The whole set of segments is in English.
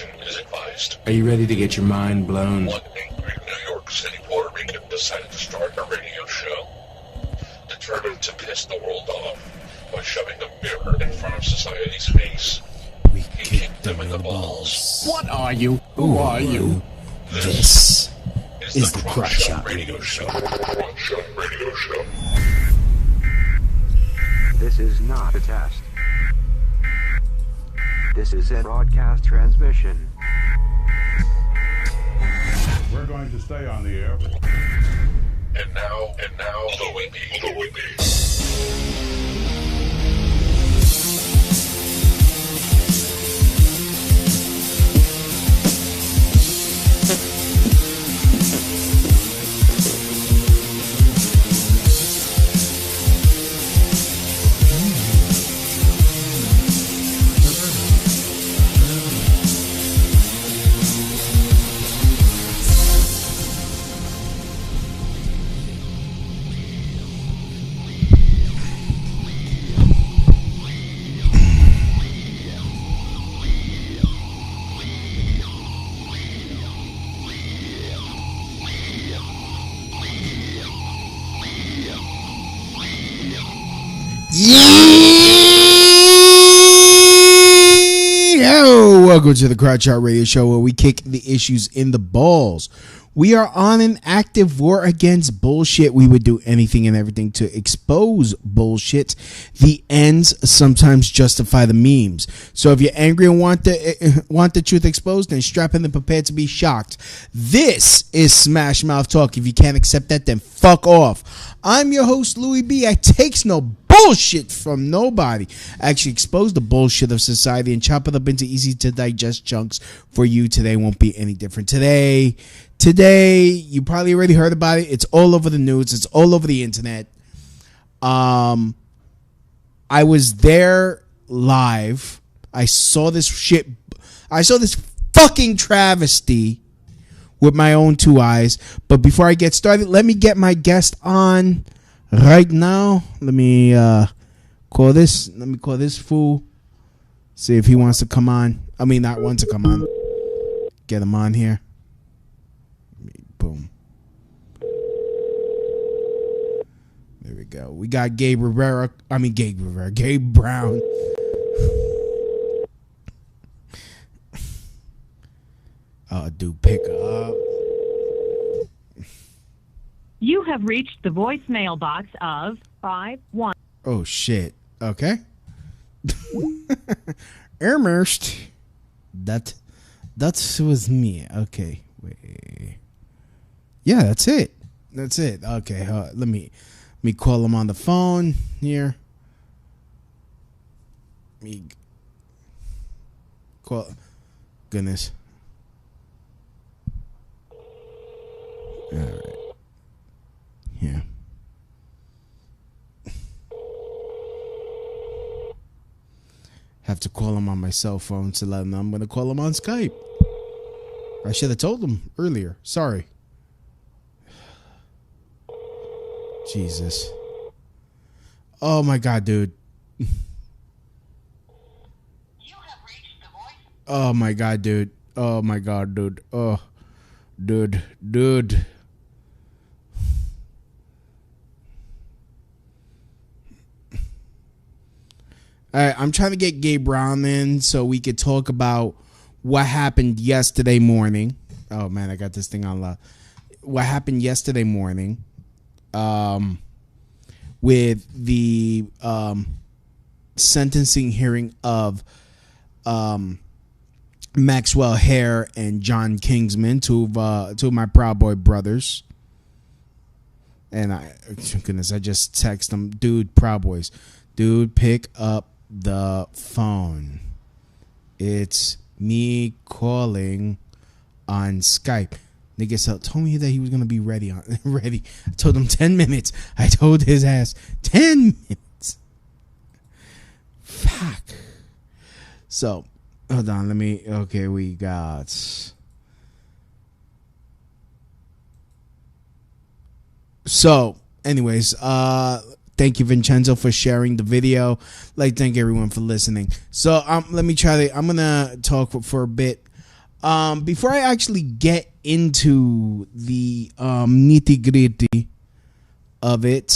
Caution is advised. Are you ready to get your mind blown? One angry New York City Puerto Rican decided to start a radio show, determined to piss the world off by shoving a mirror in front of society's face. We He kicked them in the balls. What are you? Who are you? This is the Crotch Shot Radio Show. Crotch Shot Radio Show. This is not a test. This is a broadcast transmission. We're going to stay on the air. And now, the poyb. Welcome to the Crotch Shot Radio Show, where we kick the issues in the balls. We are on an active war against bullshit. We would do anything and everything to expose bullshit. The ends sometimes justify the memes. So if you're angry and want the truth exposed, then strap in and prepare to be shocked. This is Smash Mouth Talk. If you can't accept that, then fuck off. I'm your host, Louis B. I takes no bullshit from nobody. I actually expose the bullshit of society and chop it up into easy to digest chunks for you. Today won't be any different. Today, you probably already heard about it. It's all over the news. It's all over the internet. I was there live. I saw this shit. I saw this fucking travesty with my own two eyes. But before I get started, let me get my guest on right now. Let me call this fool. See if he wants to come on. I mean, not want to come on. Get him on here. Boom. There we go. We got Gabe Brown. Oh, dude, pick up. You have reached the voicemail box of 51. Oh, shit. Okay. Ermerst. That was me. Okay. Wait. Yeah, that's it. Okay, let me call him on the phone here. Me call. Goodness. All right. Yeah. Have to call him on my cell phone to let him know I'm going to call him on Skype. I should have told him earlier. Sorry. Jesus. Oh my God, dude. Oh my God, dude. Oh my God, dude. Oh, dude. All right, I'm trying to get Gabe Brown in so we could talk about what happened yesterday morning. Oh man, I got this thing on loud. What happened yesterday morning with the sentencing hearing of Maxwell, Hare, and John Kinsman, two of my Proud Boy brothers. And I just text them, dude, Proud Boys, dude, pick up the phone. It's me calling on Skype. Nigga told me that he was gonna be ready. I told him 10 minutes. I told his ass 10 minutes. Fuck. So hold on. Okay, we got. So, anyways, thank you, Vincenzo, for sharing the video. Thank everyone for listening. So, I'm gonna talk for a bit Before I actually get into the nitty gritty of it,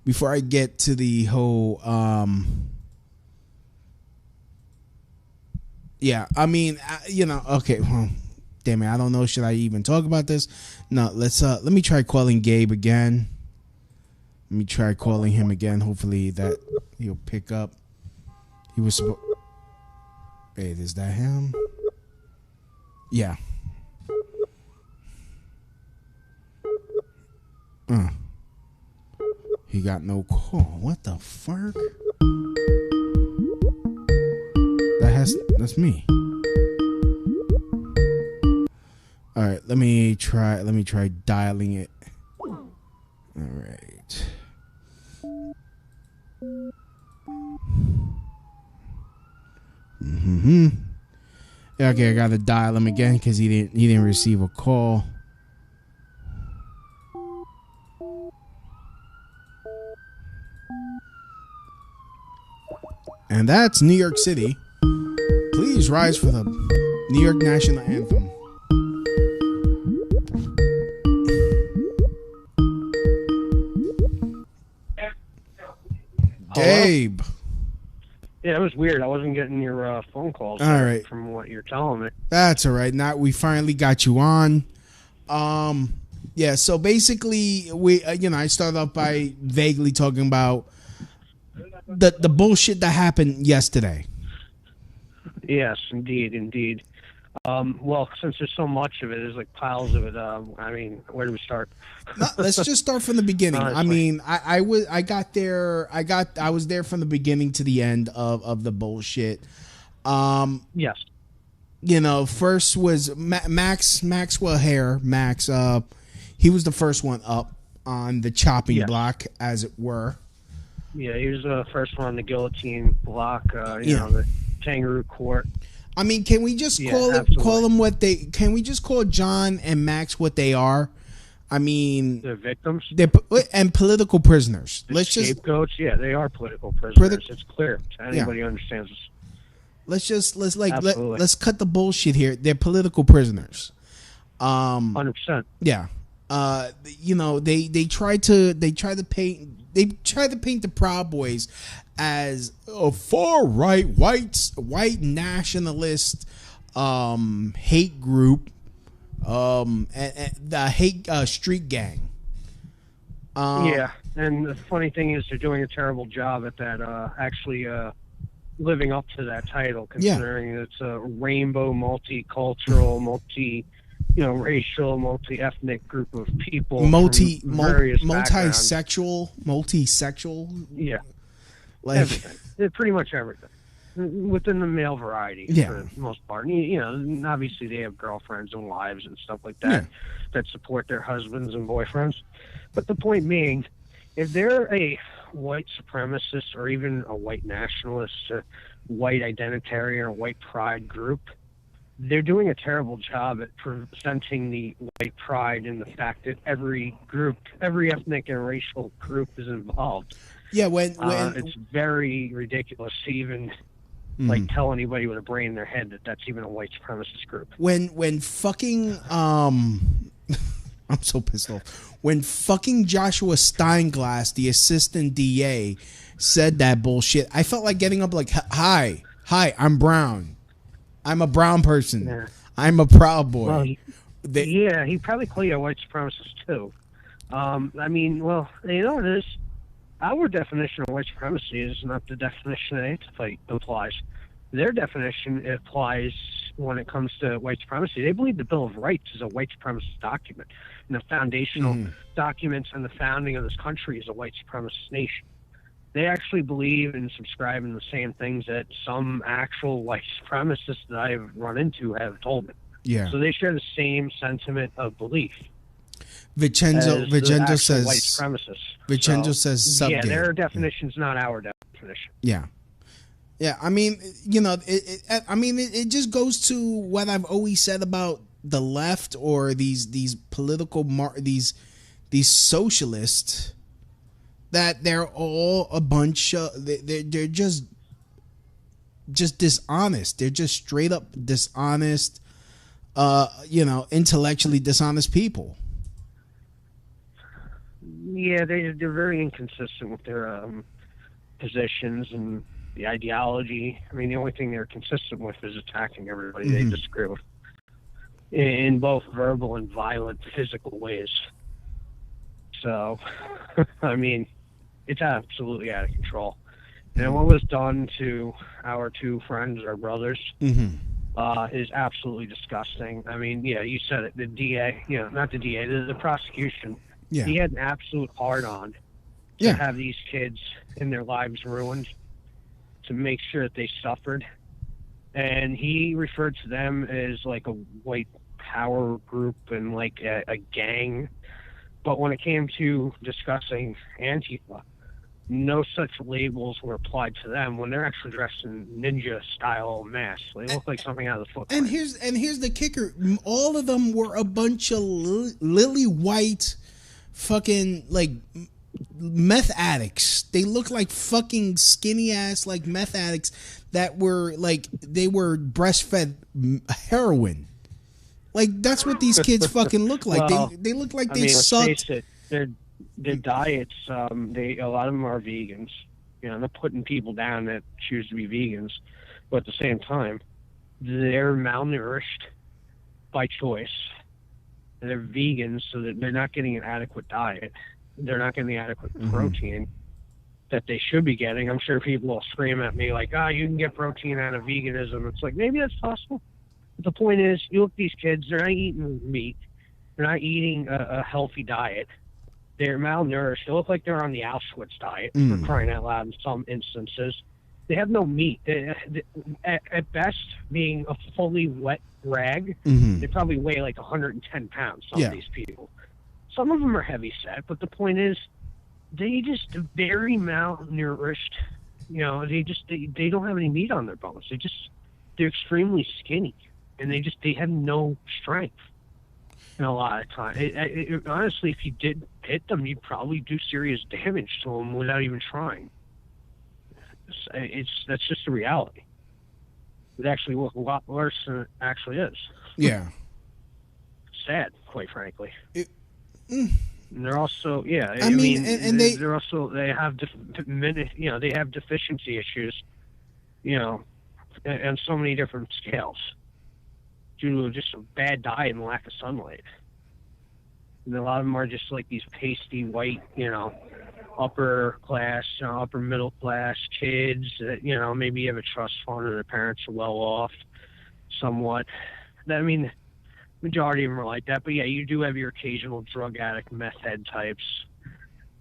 before I get to the whole, yeah, I mean, okay, well, damn it, I don't know. Should I even talk about this? No, let me try calling Gabe again. Let me try calling him again. Hopefully that he'll pick up. He was supposed. Wait, is that him? Yeah. He got no call. What the fuck? That's me. All right, let me try dialing it. All right. Okay, I gotta dial him again because he didn't receive a call. And that's New York City. Please rise for the New York National Anthem. Gabe. Yeah, it was weird. I wasn't getting your phone calls. All right. From what you're telling me. That's all right. Now we finally got you on. Yeah. So basically, I started off by vaguely talking about the bullshit that happened yesterday. Yes, indeed. Well, since there's so much of it, there's like piles of it. I mean, where do we start? No, let's just start from the beginning. I mean, I was there from the beginning to the end of the bullshit. Yes. First was Maxwell Hare. Max, he was the first one up on the chopping block, as it were. Yeah, he was the first one on the guillotine block. The kangaroo court. I mean, can we just call them what they? Can we just call John and Max what they are? I mean, they're victims. And political prisoners. Let's scapegoats. Yeah, they are political prisoners. It's clear to anybody who understands this. Let's cut the bullshit here. They're political prisoners. 100%. Yeah. They try to paint the Proud Boys as a far right white nationalist hate group, and the hate street gang. Yeah, and the funny thing is they're doing a terrible job at that. Actually, living up to that title, considering it's a rainbow, multicultural, racial, multi-ethnic group of people, multi-sexual. Yeah, like everything. Pretty much everything within the male variety for the most part. And, obviously they have girlfriends and wives and stuff like that that support their husbands and boyfriends. But the point being, if they're a white supremacist or even a white nationalist, a white identitarian or white pride group, they're doing a terrible job at presenting the white pride and the fact that every ethnic and racial group is involved. Yeah, when it's very ridiculous to even tell anybody with a brain in their head that that's even a white supremacist group. When fucking I'm so pissed off. When fucking Joshua Steinglass, the assistant DA, said that bullshit, I felt like getting up like, hi, I'm brown. I'm a brown person. Yeah. I'm a Proud Boy. Well, he probably called you a white supremacist too. It is. Our definition of white supremacy is not the definition that Antifa applies. Their definition applies when it comes to white supremacy. They believe the Bill of Rights is a white supremacist document, and the foundational documents and the founding of this country is a white supremacist nation. They actually believe and subscribe in the same things that some actual white supremacists that I've run into have told me. Yeah. So they share the same sentiment of belief. Vincenzo says white supremacists. Vincenzo says subgay. Yeah, their definition's not our definition. Yeah. I mean, it just goes to what I've always said about the left or these political these socialists, that they're all a bunch of they're just just dishonest. They're just straight up dishonest, intellectually dishonest people. Yeah, they're very inconsistent with their positions and the ideology. I mean, the only thing they're consistent with is attacking everybody they disagree with in both verbal and violent physical ways. So, I mean, it's absolutely out of control. And what was done to our two friends, our brothers, is absolutely disgusting. I mean, yeah, you said it. The DA, not the DA, the prosecution. Yeah. He had an absolute hard-on to have these kids and their lives ruined, to make sure that they suffered. And he referred to them as like a white power group and like a gang. But when it came to discussing Antifa, no such labels were applied to them when they're actually dressed in ninja-style masks. They look like something out of the Foot And here's the kicker: all of them were a bunch of lily white, fucking like meth addicts. They look like fucking skinny ass like meth addicts that were like they were breastfed heroin. Like that's what these kids fucking look like. Well, they look like I they mean, sucked. Let's face it, their diets. A lot of them are vegans. They're putting people down that choose to be vegans, but at the same time, they're malnourished by choice. They're vegans, so that they're not getting an adequate diet. They're not getting the adequate protein that they should be getting. I'm sure people will scream at me like, you can get protein out of veganism. It's like, maybe that's possible. But the point is, you look at these kids, they're not eating meat. They're not eating a healthy diet. They're malnourished. They look like they're on the Auschwitz diet, for crying out loud in some instances. They have no meat. At best, being a fully wet rag, they probably weigh like 110 pounds, some of these people. Some of them are heavy set, but the point is, they just very malnourished. They don't have any meat on their bones. They're extremely skinny, and they have no strength. And a lot of time, honestly, if you did hit them, you'd probably do serious damage to them without even trying. That's just the reality. It actually looks a lot worse than it actually is. Yeah. Sad, quite frankly. And they're also, they have they have deficiency issues, on so many different scales due to just a bad diet and lack of sunlight. And a lot of them are just like these pasty white, upper class, upper middle class kids that, maybe you have a trust fund or their parents are well off somewhat. I mean, majority of them are like that, but yeah, you do have your occasional drug addict, meth head types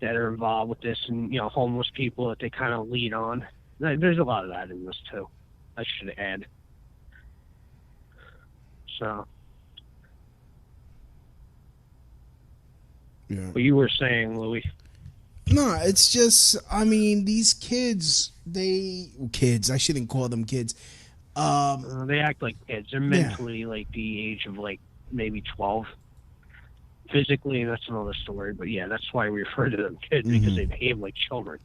that are involved with this, and homeless people that they kind of lead on. There's a lot of that in this too, I should add. So, yeah. What you were saying, Louis? No, it's just, I mean, these kids, I shouldn't call them kids. They act like kids. They're mentally like the age of like maybe 12. Physically, that's another story. But yeah, that's why we refer to them kids, because they behave like children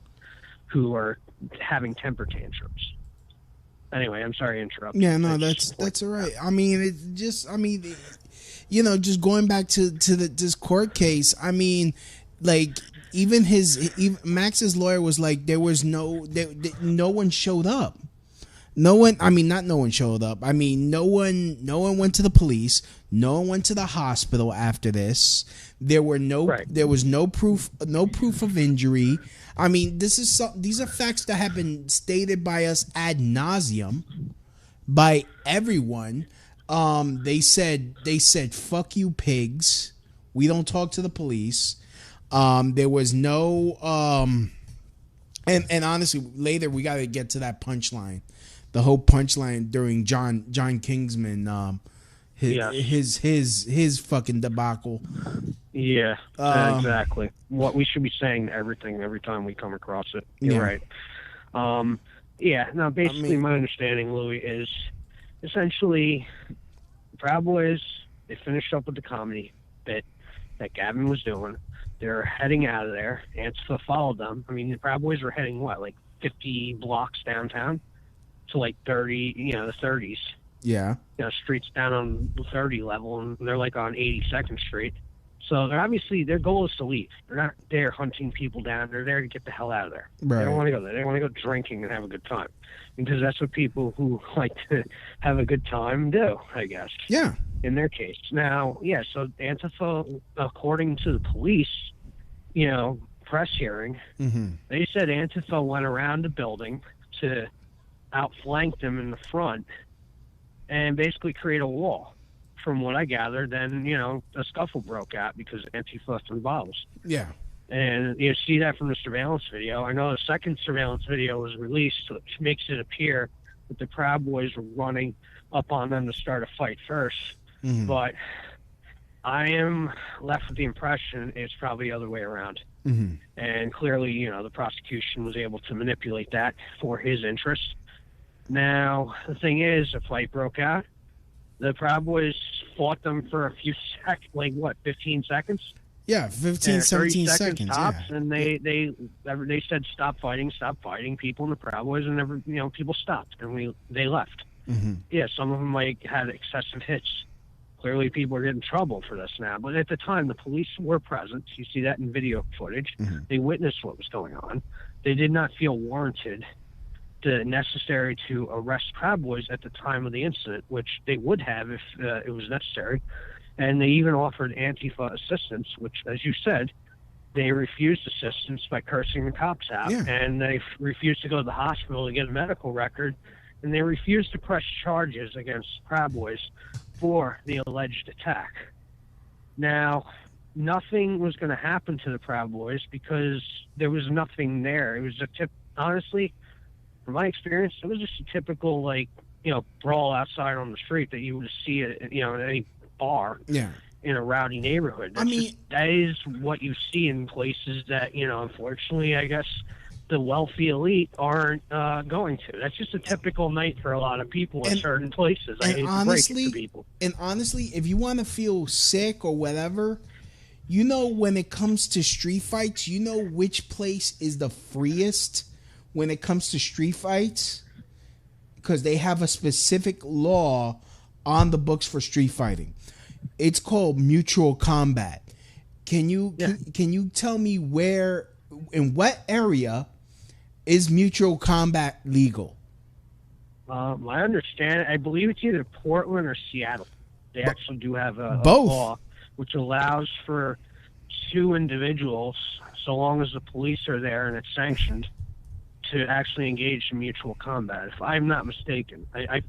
who are having temper tantrums. Anyway, I'm sorry to interrupt. Yeah, no, that's all right. I mean, just going back to this court case. I mean, like even Max's lawyer was like, there was no one showed up. No one showed up. I mean, no one went to the police. No one went to the hospital after this. There was no proof of injury. I mean, these are facts that have been stated by us ad nauseum by everyone. They said fuck you pigs. We don't talk to the police. There was no and honestly, later we got to get to that punchline. The whole punchline during John Kinsman, his fucking debacle. Yeah, exactly. What we should be saying to everything every time we come across it. You're right. No, basically my understanding, Louis, is essentially Proud Boys, they finished up with the comedy bit that Gavin was doing. They're heading out of there. Antifa followed them. I mean, the Proud Boys were heading, like 50 blocks downtown? to like 30, the 30s. Yeah. Streets down on the 30 level, and they're like on 82nd Street. So they're obviously, their goal is to leave. They're not there hunting people down. They're there to get the hell out of there. Right. They don't want to go there. They want to go drinking and have a good time, because that's what people who like to have a good time do, I guess. Yeah. In their case. Now, yeah, so Antifa, according to the police, press hearing, they said Antifa went around the building to outflank them in the front and basically create a wall. From what I gathered, then, a scuffle broke out because Antifa threw bottles. Yeah. And you see that from the surveillance video. I know the second surveillance video was released, which makes it appear that the Proud Boys were running up on them to start a fight first. But I am left with the impression it's probably the other way around. And clearly, the prosecution was able to manipulate that for his interest. Now, the thing is, a fight broke out. The Proud Boys fought them for a few seconds, 15 seconds? Yeah, 15, 17 seconds. Tops, yeah. And they said, stop fighting. People in the Proud Boys, and people stopped, and they left. Yeah, some of them had excessive hits. Clearly, people are getting in trouble for this now. But at the time, the police were present. You see that in video footage. They witnessed what was going on. They did not feel warranted necessary to arrest Proud Boys at the time of the incident, which they would have if it was necessary. And they even offered Antifa assistance, which, as you said, they refused assistance by cursing the cops out. Yeah. And they refused to go to the hospital to get a medical record. And they refused to press charges against Proud Boys for the alleged attack. Now, nothing was going to happen to the Proud Boys because there was nothing there. It was honestly, from my experience, it was just a typical, brawl outside on the street that you would see at, at any bar in a rowdy neighborhood. That is what you see in places that, unfortunately, I guess the wealthy elite aren't going to. That's just a typical night for a lot of people in certain places. I hate to break it to people. And honestly, if you want to feel sick or whatever, when it comes to street fights, which place is the freest when it comes to street fights, because they have a specific law on the books for street fighting. It's called mutual combat. Can you tell me where, in what area is mutual combat legal? I understand. I believe it's either Portland or Seattle. They actually do have a both law which allows for two individuals, so long as the police are there and it's sanctioned, to actually engage in mutual combat. If I'm not mistaken, I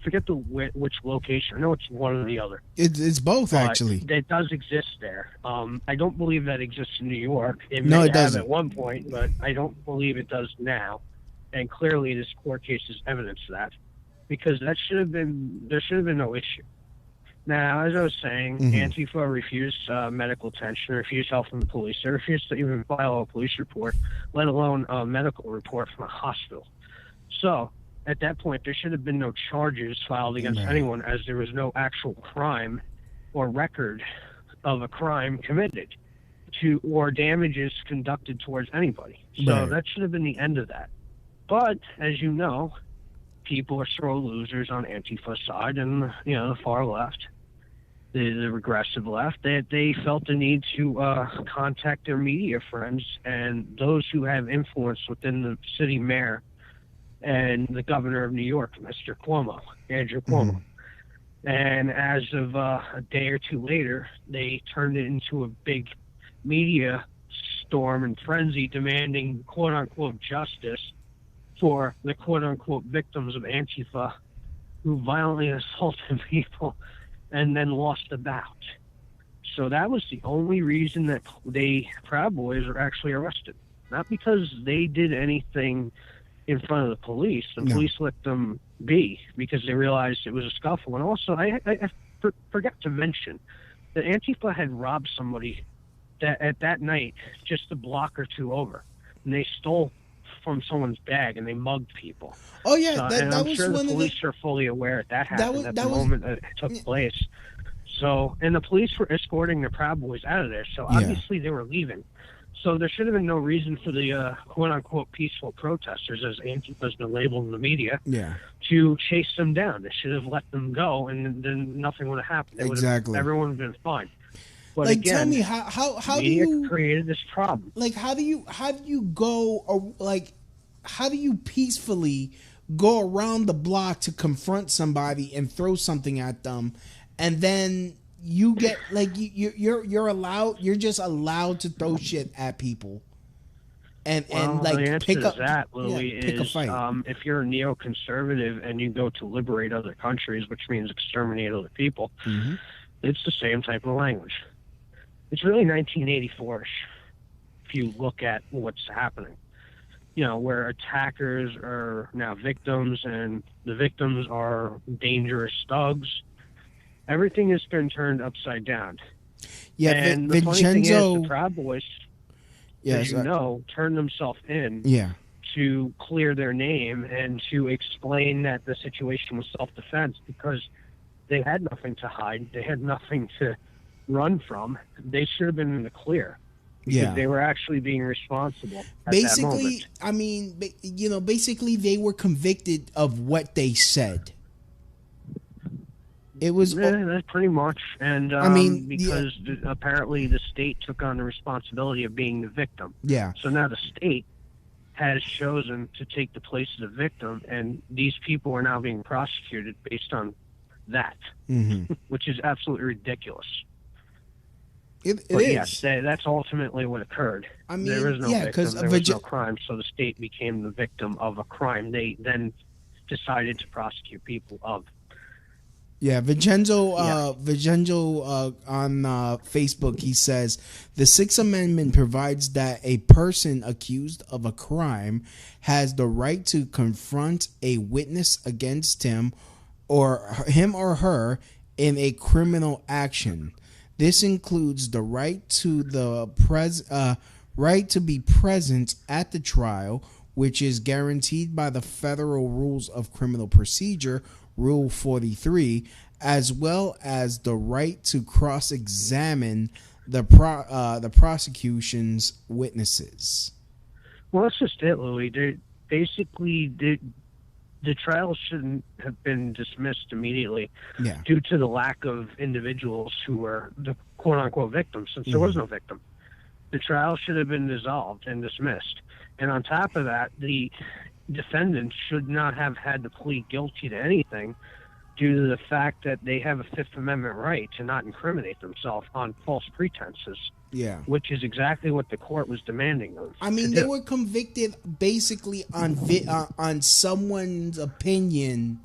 forget which location. I know it's one or the other. It's both, actually. It does exist there. I don't believe that exists in New York. It doesn't. At one point, but I don't believe it does now. And clearly, this court case is evidence of that, because there should have been no issue. Now, as I was saying, Antifa refused medical attention, refused help from the police. They refused to even file a police report, let alone a medical report from a hospital. So, at that point, there should have been no charges filed against anyone, as there was no actual crime or record of a crime committed or damages conducted towards anybody. So that should have been the end of that. But, as you know, people are sore losers on Antifa's side and, the far left. The regressive left, they felt the need to contact their media friends and those who have influence within the city mayor and the governor of New York, Mr. Cuomo, Andrew Cuomo. And as of a day or two later, they turned it into a big media storm and frenzy demanding quote-unquote justice for the quote-unquote victims of Antifa who violently assaulted people and then lost the bout. So that was the only reason that Proud Boys were actually arrested. Not because they did anything in front of the police. The police let them be because they realized it was a scuffle. And also, I forgot to mention that Antifa had robbed somebody at that night just a block or two over. And they stole from someone's bag and they mugged people. Oh yeah, so, that I'm was sure one the of police are fully aware that happened at the moment that it took place. So, and the police were escorting the Proud Boys out of there. So obviously they were leaving. So there should have been no reason for the quote-unquote peaceful protesters, as Antifa's been labeled in the media, to chase them down. They should have let them go, and then nothing would have happened. Exactly. Everyone would have been fine. But like, again, tell me how do media you created this problem? Like, how do you go, or like, how do you peacefully go around the block to confront somebody and throw something at them, and then you get like you're just allowed to throw shit at people, and like the answer pick to up that, Louis, pick a is fight. if you're a neoconservative and you go to liberate other countries, which means exterminate other people, it's the same type of language. It's really 1984-ish if you look at what's happening. You know, where attackers are now victims and the victims are dangerous thugs. Everything has been turned upside down. Yeah, and the funny thing is, the Proud Boys, as you know, turned themselves in to clear their name and to explain that the situation was self-defense because they had nothing to hide. They had nothing to run from. They should have been in the clear. Because they were actually being responsible at that moment. I mean, you know, basically they were convicted of what they said. It was that's pretty much, and I mean, because apparently the state took on the responsibility of being the victim. Yeah. So now the state has chosen to take the place of the victim, and these people are now being prosecuted based on that, which is absolutely ridiculous. It but is. Yes, that's ultimately what occurred. I mean, there was no victim, there was no crime, so the state became the victim of a crime they then decided to prosecute people of. Yeah, Vincenzo on Facebook, he says, the Sixth Amendment provides that a person accused of a crime has the right to confront a witness against him or her in a criminal action. This includes the right to right to be present at the trial, which is guaranteed by the Federal Rules of Criminal Procedure, Rule 43, as well as the right to cross-examine the prosecution's witnesses. Well, that's just it, Louis. The trial shouldn't have been dismissed immediately due to the lack of individuals who were the quote-unquote victims, since there was no victim. The trial should have been dissolved and dismissed. And on top of that, the defendants should not have had to plead guilty to anything due to the fact that they have a Fifth Amendment right to not incriminate themselves on false pretenses. Yeah. Which is exactly what the court was demanding of. I mean, they were convicted basically on someone's opinion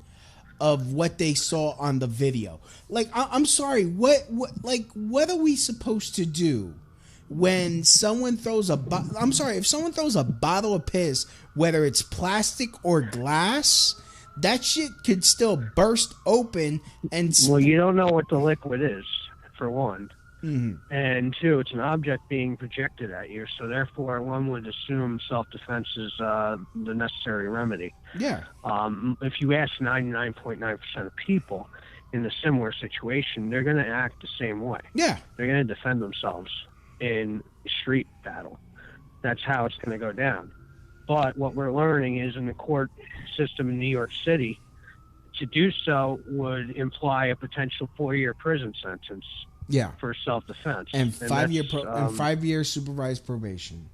of what they saw on the video. Like, I'm sorry, what are we supposed to do when someone throws if someone throws a bottle of piss, whether it's plastic or glass, that shit could still burst open and... Well, you don't know what the liquid is, for one. And two, it's an object being projected at you, so therefore one would assume self-defense is the necessary remedy. Yeah. If you ask 99.9% of people in a similar situation, they're going to act the same way. Yeah. They're going to defend themselves in street battle. That's how it's going to go down. But what we're learning is in the court system in New York City, to do so would imply a potential 4-year prison sentence. Yeah, for self-defense, and 5 year supervised probation.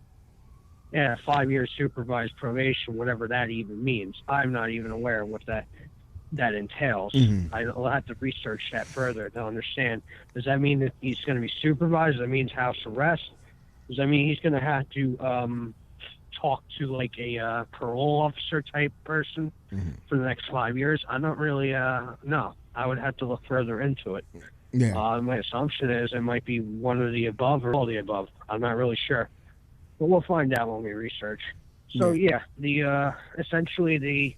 Yeah, 5 years supervised probation, whatever that even means. I'm not even aware of what that entails. I'll have to research that further to understand. Does that mean that he's going to be supervised? Does that mean house arrest? Does that mean he's going to have to talk to like a parole officer type person for the next 5 years? I don't really know. I would have to look further into it. Yeah. My assumption is it might be one of the above or all the above. I'm not really sure, but we'll find out when we research. So essentially the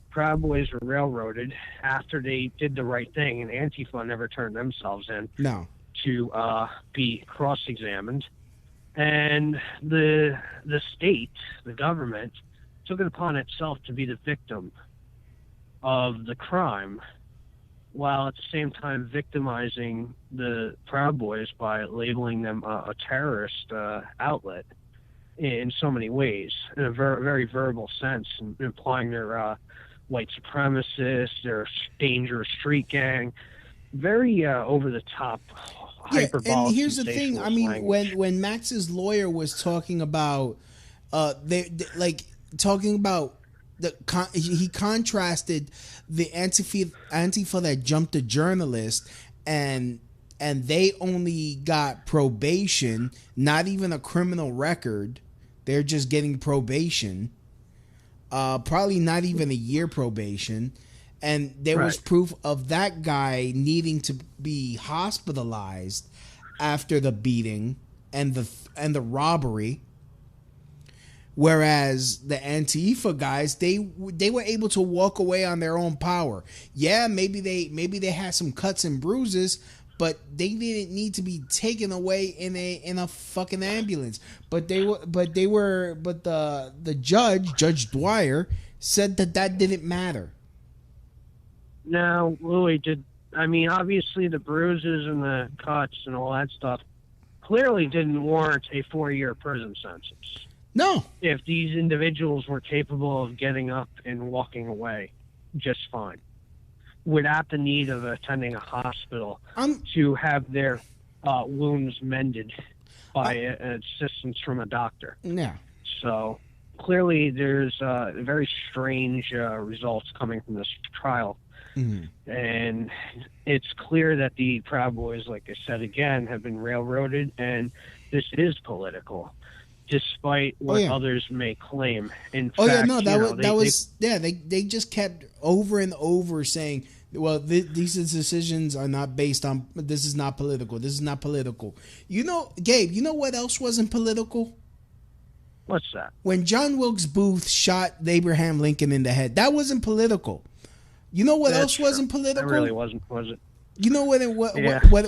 Proud Boys were railroaded after they did the right thing, and Antifa never turned themselves in to be cross-examined, and the state, the government, took it upon itself to be the victim of the crime, while at the same time victimizing the Proud Boys by labeling them a terrorist outlet. in so many ways, in a very verbal sense, implying they're white supremacists, they're dangerous street gang, very over the top. Hyperbolic. And here's the thing. I mean, when Max's lawyer was talking about, he contrasted the Antifa that jumped a journalist, and they only got probation, not even a criminal record. They're just getting probation. Probably not even a year probation. And there was proof of that guy needing to be hospitalized after the beating and the robbery. Whereas the Antifa guys, they were able to walk away on their own power. Yeah, maybe they had some cuts and bruises, but they didn't need to be taken away in a fucking ambulance. But the Judge Dwyer, said that didn't matter. Now, Louis, obviously the bruises and the cuts and all that stuff clearly didn't warrant a 4-year prison sentence. No. If these individuals were capable of getting up and walking away just fine, without the need of attending a hospital to have their wounds mended by assistance from a doctor. Yeah. So clearly there's very strange results coming from this trial. Mm-hmm. And it's clear that the Proud Boys, like I said again, have been railroaded, and this is political, despite what others may claim. In fact, they just kept over and over saying, well, these decisions are not based on, this is not political, this is not political. You know, Gabe, you know what else wasn't political? What's that? When John Wilkes Booth shot Abraham Lincoln in the head, that wasn't political. You know what else wasn't political? It really wasn't, was it? You know what it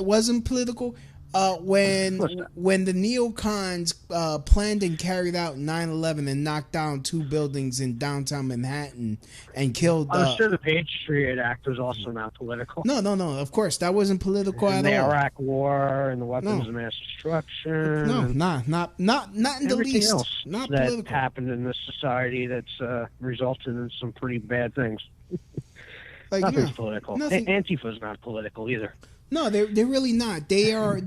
wasn't political? When the neocons planned and carried out 9/11 and knocked down 2 buildings in downtown Manhattan and killed. I'm sure the Patriot Act was also not political. No. Of course, that wasn't political at all. The Iraq War and the weapons of mass destruction. No, not in the least. Else not that political. happened in this society that's resulted in some pretty bad things. Nothing's political. Antifa's not political either. No, they're really not. They are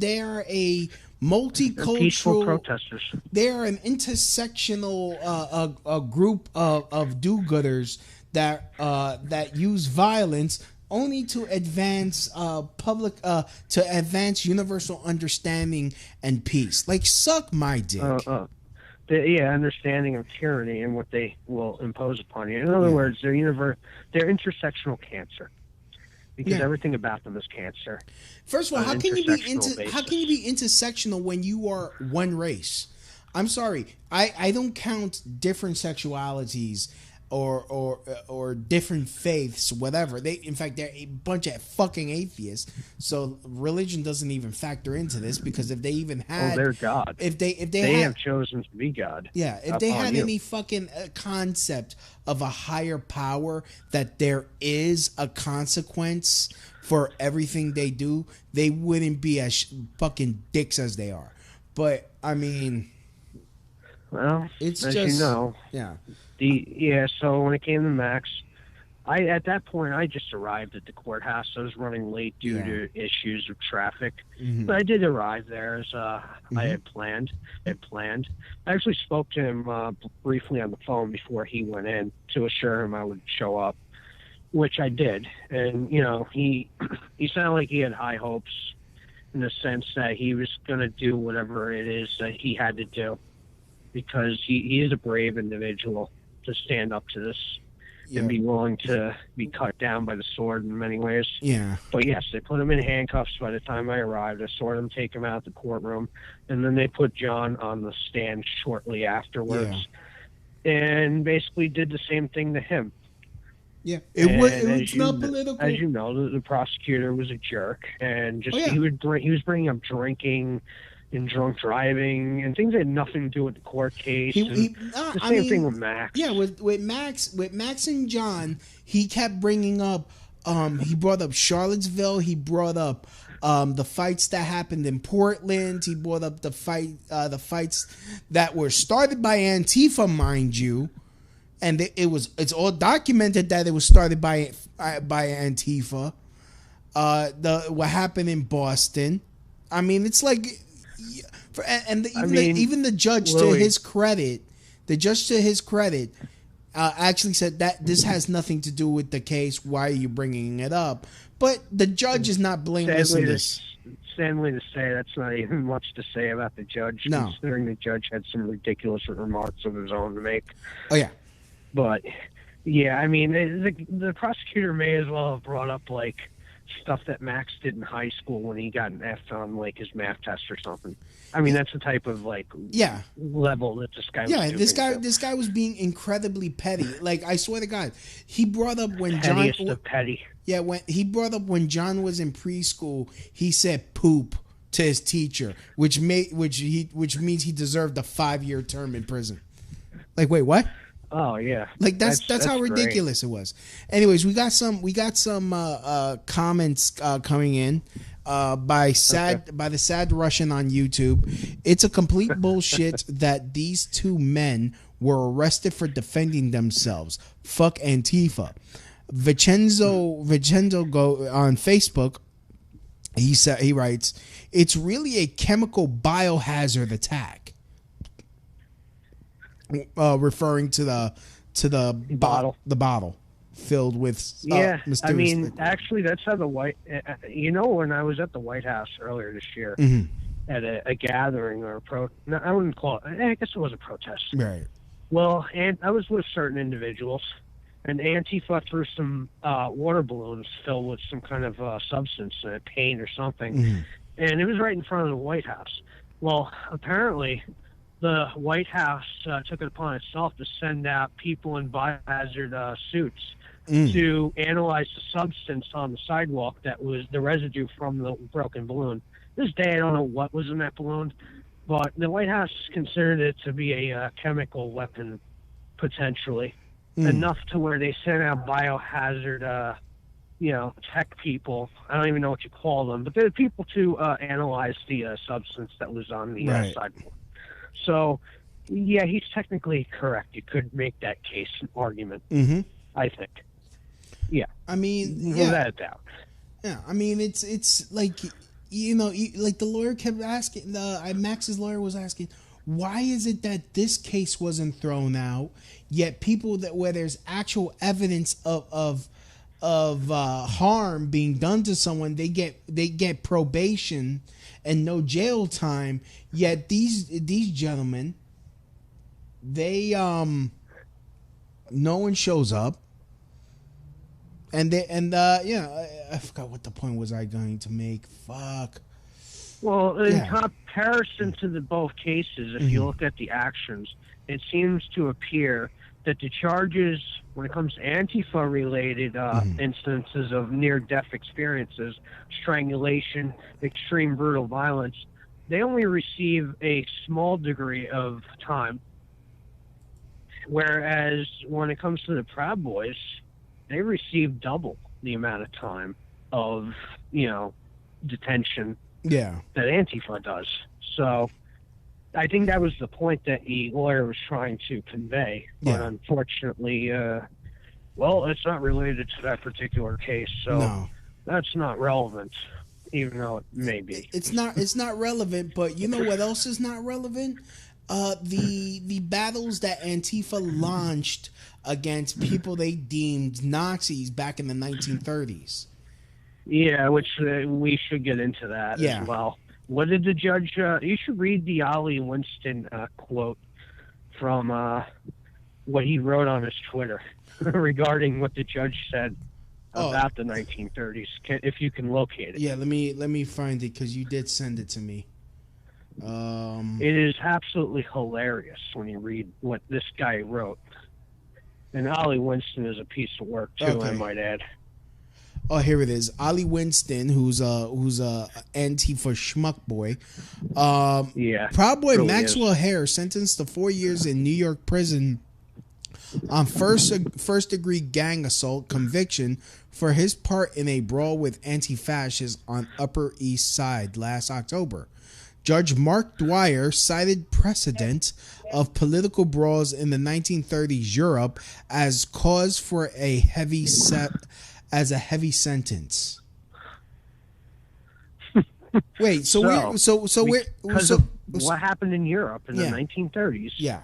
a multicultural peaceful protesters. They are an intersectional a group of do-gooders that use violence only to advance universal understanding and peace. Like, suck my dick. Understanding of tyranny and what they will impose upon you. In other words, they're intersectional cancer, because everything about them is cancer. First of all, how can you be intersectional when you are one race? I'm sorry, I don't count different sexualities or different faiths, whatever. They're a bunch of fucking atheists. So religion doesn't even factor into this, because if they even had, they're God. If they have chosen to be God. Yeah, if they had any fucking concept of a higher power, that there is a consequence for everything they do, they wouldn't be as fucking dicks as they are. But I mean, well, it's as just, you know, So when it came to Max, at that point I just arrived at the courthouse. I was running late due to issues of traffic, but I did arrive there as I had planned. I actually spoke to him briefly on the phone before he went in to assure him I would show up, which I did. And he sounded like he had high hopes, in the sense that he was going to do whatever it is that he had to do, because he is a brave individual to stand up to this and be willing to be cut down by the sword in many ways. Yeah. But yes, they put him in handcuffs by the time I arrived. I saw them take him out of the courtroom, and then they put John on the stand shortly afterwards and basically did the same thing to him. Yeah, it was not political. As you know, the prosecutor was a jerk, and he was bringing up drinking and drunk driving and things that had nothing to do with the court case. The same thing with Max. Yeah, with Max and John, he kept bringing up. He brought up Charlottesville. He brought up the fights that happened in Portland. He brought up the fights that were started by Antifa, mind you, and it's all documented that it was started by Antifa. What happened in Boston. I mean, it's like, even the judge, to his credit, actually said that this has nothing to do with the case. Why are you bringing it up? But the judge is not blameless in this. Sadly to say, that's not even much to say about the judge, considering the judge had some ridiculous remarks of his own to make. Oh, yeah. But, yeah, I mean, the prosecutor may as well have brought up, like, stuff that Max did in high school when he got an F on, like, his math test or something. I mean, that's the type of, like, level that this guy was doing. This guy was being incredibly petty. Like, I swear to God, he brought up when Pettiest of petty. Yeah, when he brought up when John was in preschool, he said poop to his teacher, which means he deserved a 5-year term in prison. Like, wait, what? Oh yeah, like that's how ridiculous it was. Anyways, we got some comments coming in by the Sad Russian on YouTube. It's a complete bullshit that these two men were arrested for defending themselves. Fuck Antifa. Vincenzo go on Facebook. He writes, it's really a chemical biohazard attack. Referring to the bottle, filled with mysterious I mean, liquid. Actually, that's how the when I was at the White House earlier this year at a gathering or I wouldn't call it. I guess it was a protest, right? Well, and I was with certain individuals, and Antifa threw some water balloons filled with some kind of substance, paint or something, and it was right in front of the White House. Well, apparently, the White House took it upon itself to send out people in biohazard suits to analyze the substance on the sidewalk that was the residue from the broken balloon. This day, I don't know what was in that balloon, but the White House considered it to be a chemical weapon, potentially, enough to where they sent out biohazard, tech people. I don't even know what you call them, but they're people to analyze the substance that was on the sidewalk. So, yeah, he's technically correct. You could make that case an argument, I think. Yeah. I mean, without a doubt. Yeah, I mean, it's like, like the lawyer kept asking, Max's lawyer was asking, why is it that this case wasn't thrown out, yet people where there's actual evidence of harm being done to someone, they get probation and no jail time, yet these gentlemen, they no one shows up, and I forgot what the point was I going to make. Fuck. Well, in comparison to the both cases, if you look at the actions, it seems to appear that the charges, when it comes to Antifa-related instances of near-death experiences, strangulation, extreme brutal violence, they only receive a small degree of time. Whereas when it comes to the Proud Boys, they receive double the amount of time of, detention that Antifa does. So I think that was the point that the lawyer was trying to convey. But unfortunately, it's not related to that particular case. So that's not relevant, even though it may be. It's not relevant, but you know what else is not relevant? The battles that Antifa launched against people they deemed Nazis back in the 1930s. Yeah, which we should get into that as well. What did the judge... you should read the Ollie Winston quote from what he wrote on his Twitter regarding what the judge said about the 1930s, if you can locate it. Yeah, let me find it, because you did send it to me. It is absolutely hilarious when you read what this guy wrote. And Ollie Winston is a piece of work, too, I might add. Oh, here it is. Ollie Winston, who's a Antifa schmuck boy. Yeah. Proud Boy really Maxwell Hare sentenced to 4 years in New York prison on first-degree gang assault conviction for his part in a brawl with anti-fascists on Upper East Side last October. Judge Mark Dwyer cited precedent of political brawls in the 1930s Europe as cause for a heavy sentence. Wait, what happened in Europe in the 1930s? Yeah,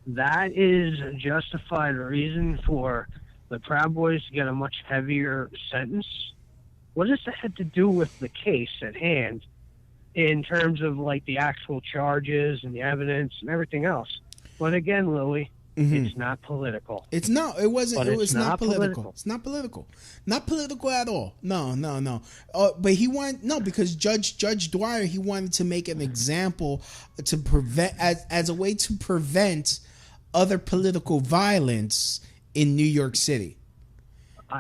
that is a justified reason for the Proud Boys to get a much heavier sentence. What does that have to do with the case at hand in terms of like the actual charges and the evidence and everything else? But again, Louie, it's not political. It's not. It wasn't. It was not political. It's not political. Not political at all. No. But he wanted because Judge Dwyer, he wanted to make an example to prevent as a way to prevent other political violence in New York City.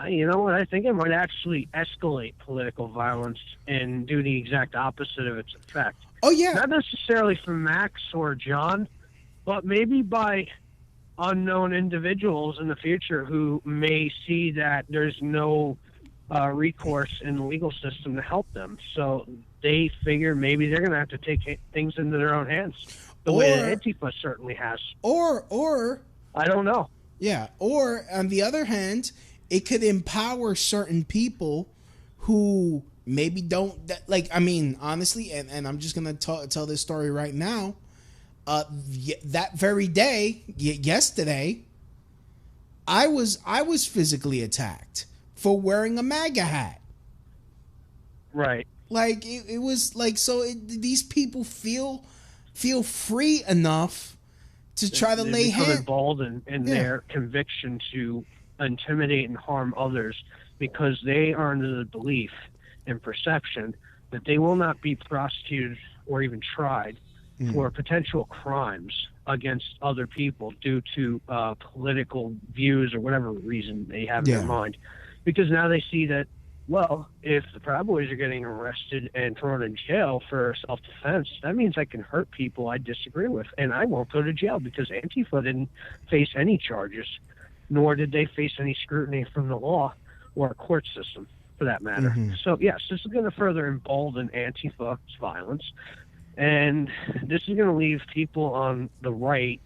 You know what? I think it might actually escalate political violence and do the exact opposite of its effect. Oh yeah. Not necessarily for Max or John, but maybe by unknown individuals in the future who may see that there's no recourse in the legal system to help them. So they figure maybe they're going to have to take things into their own hands, the way that Antifa certainly has. Or I don't know. Yeah. Or on the other hand, it could empower certain people who maybe don't honestly, and I'm just going to tell this story right now. That very day, yesterday, I was physically attacked for wearing a MAGA hat. Right. Like it was like these people feel free enough to try to lay hands. Emboldened in their conviction to intimidate and harm others because they are under the belief and perception that they will not be prosecuted or even tried for potential crimes against other people due to political views or whatever reason they have in their mind. Because now they see that, well, if the Proud Boys are getting arrested and thrown in jail for self-defense, that means I can hurt people I disagree with, and I won't go to jail because Antifa didn't face any charges, nor did they face any scrutiny from the law or a court system, for that matter. So, yes, this is going to further embolden Antifa's violence. And this is going to leave people on the right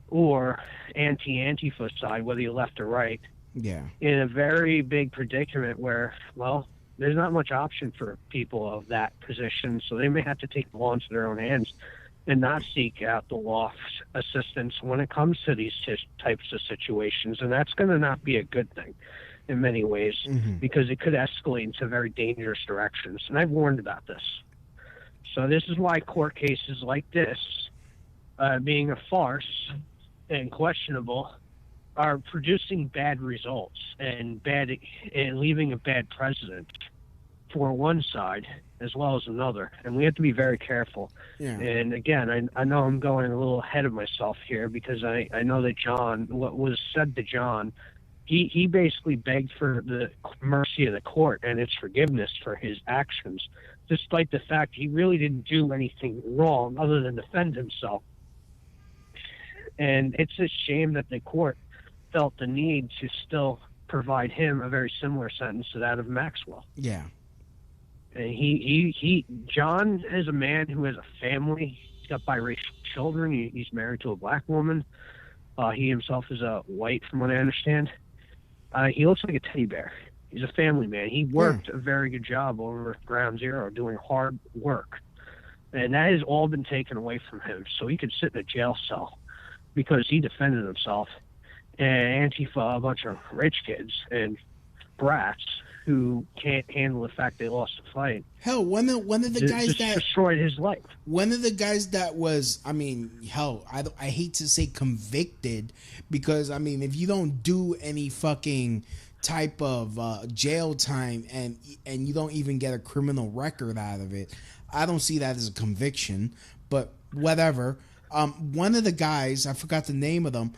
or anti-Antifa side, whether you're left or right, in a very big predicament where, well, there's not much option for people of that position, so they may have to take the law into their own hands and not seek out the law assistance when it comes to these types of situations. And that's going to not be a good thing in many ways because it could escalate into very dangerous directions. And I've warned about this. So this is why court cases like this, being a farce and questionable, are producing bad results and leaving a bad precedent for one side as well as another. And we have to be very careful. Yeah. And again, I know I'm going a little ahead of myself here because I know that John, what was said to John, he basically begged for the mercy of the court and its forgiveness for his actions, despite the fact he really didn't do anything wrong other than defend himself. And it's a shame that the court felt the need to still provide him a very similar sentence to that of Maxwell. Yeah. And John is a man who has a family. He's got biracial children. He's married to a black woman. He himself is a white, from what I understand. He looks like a teddy bear. He's a family man. He worked a very good job over at Ground Zero, doing hard work. And that has all been taken away from him. So he could sit in a jail cell because he defended himself. And Antifa, a bunch of rich kids and brats who can't handle the fact they lost the fight. Hell, one of the guys just that destroyed his life. One of the guys that was, I hate to say convicted, because if you don't do any fucking type of jail time and you don't even get a criminal record out of it, I don't see that as a conviction. But whatever. One of the guys, I forgot the name of them,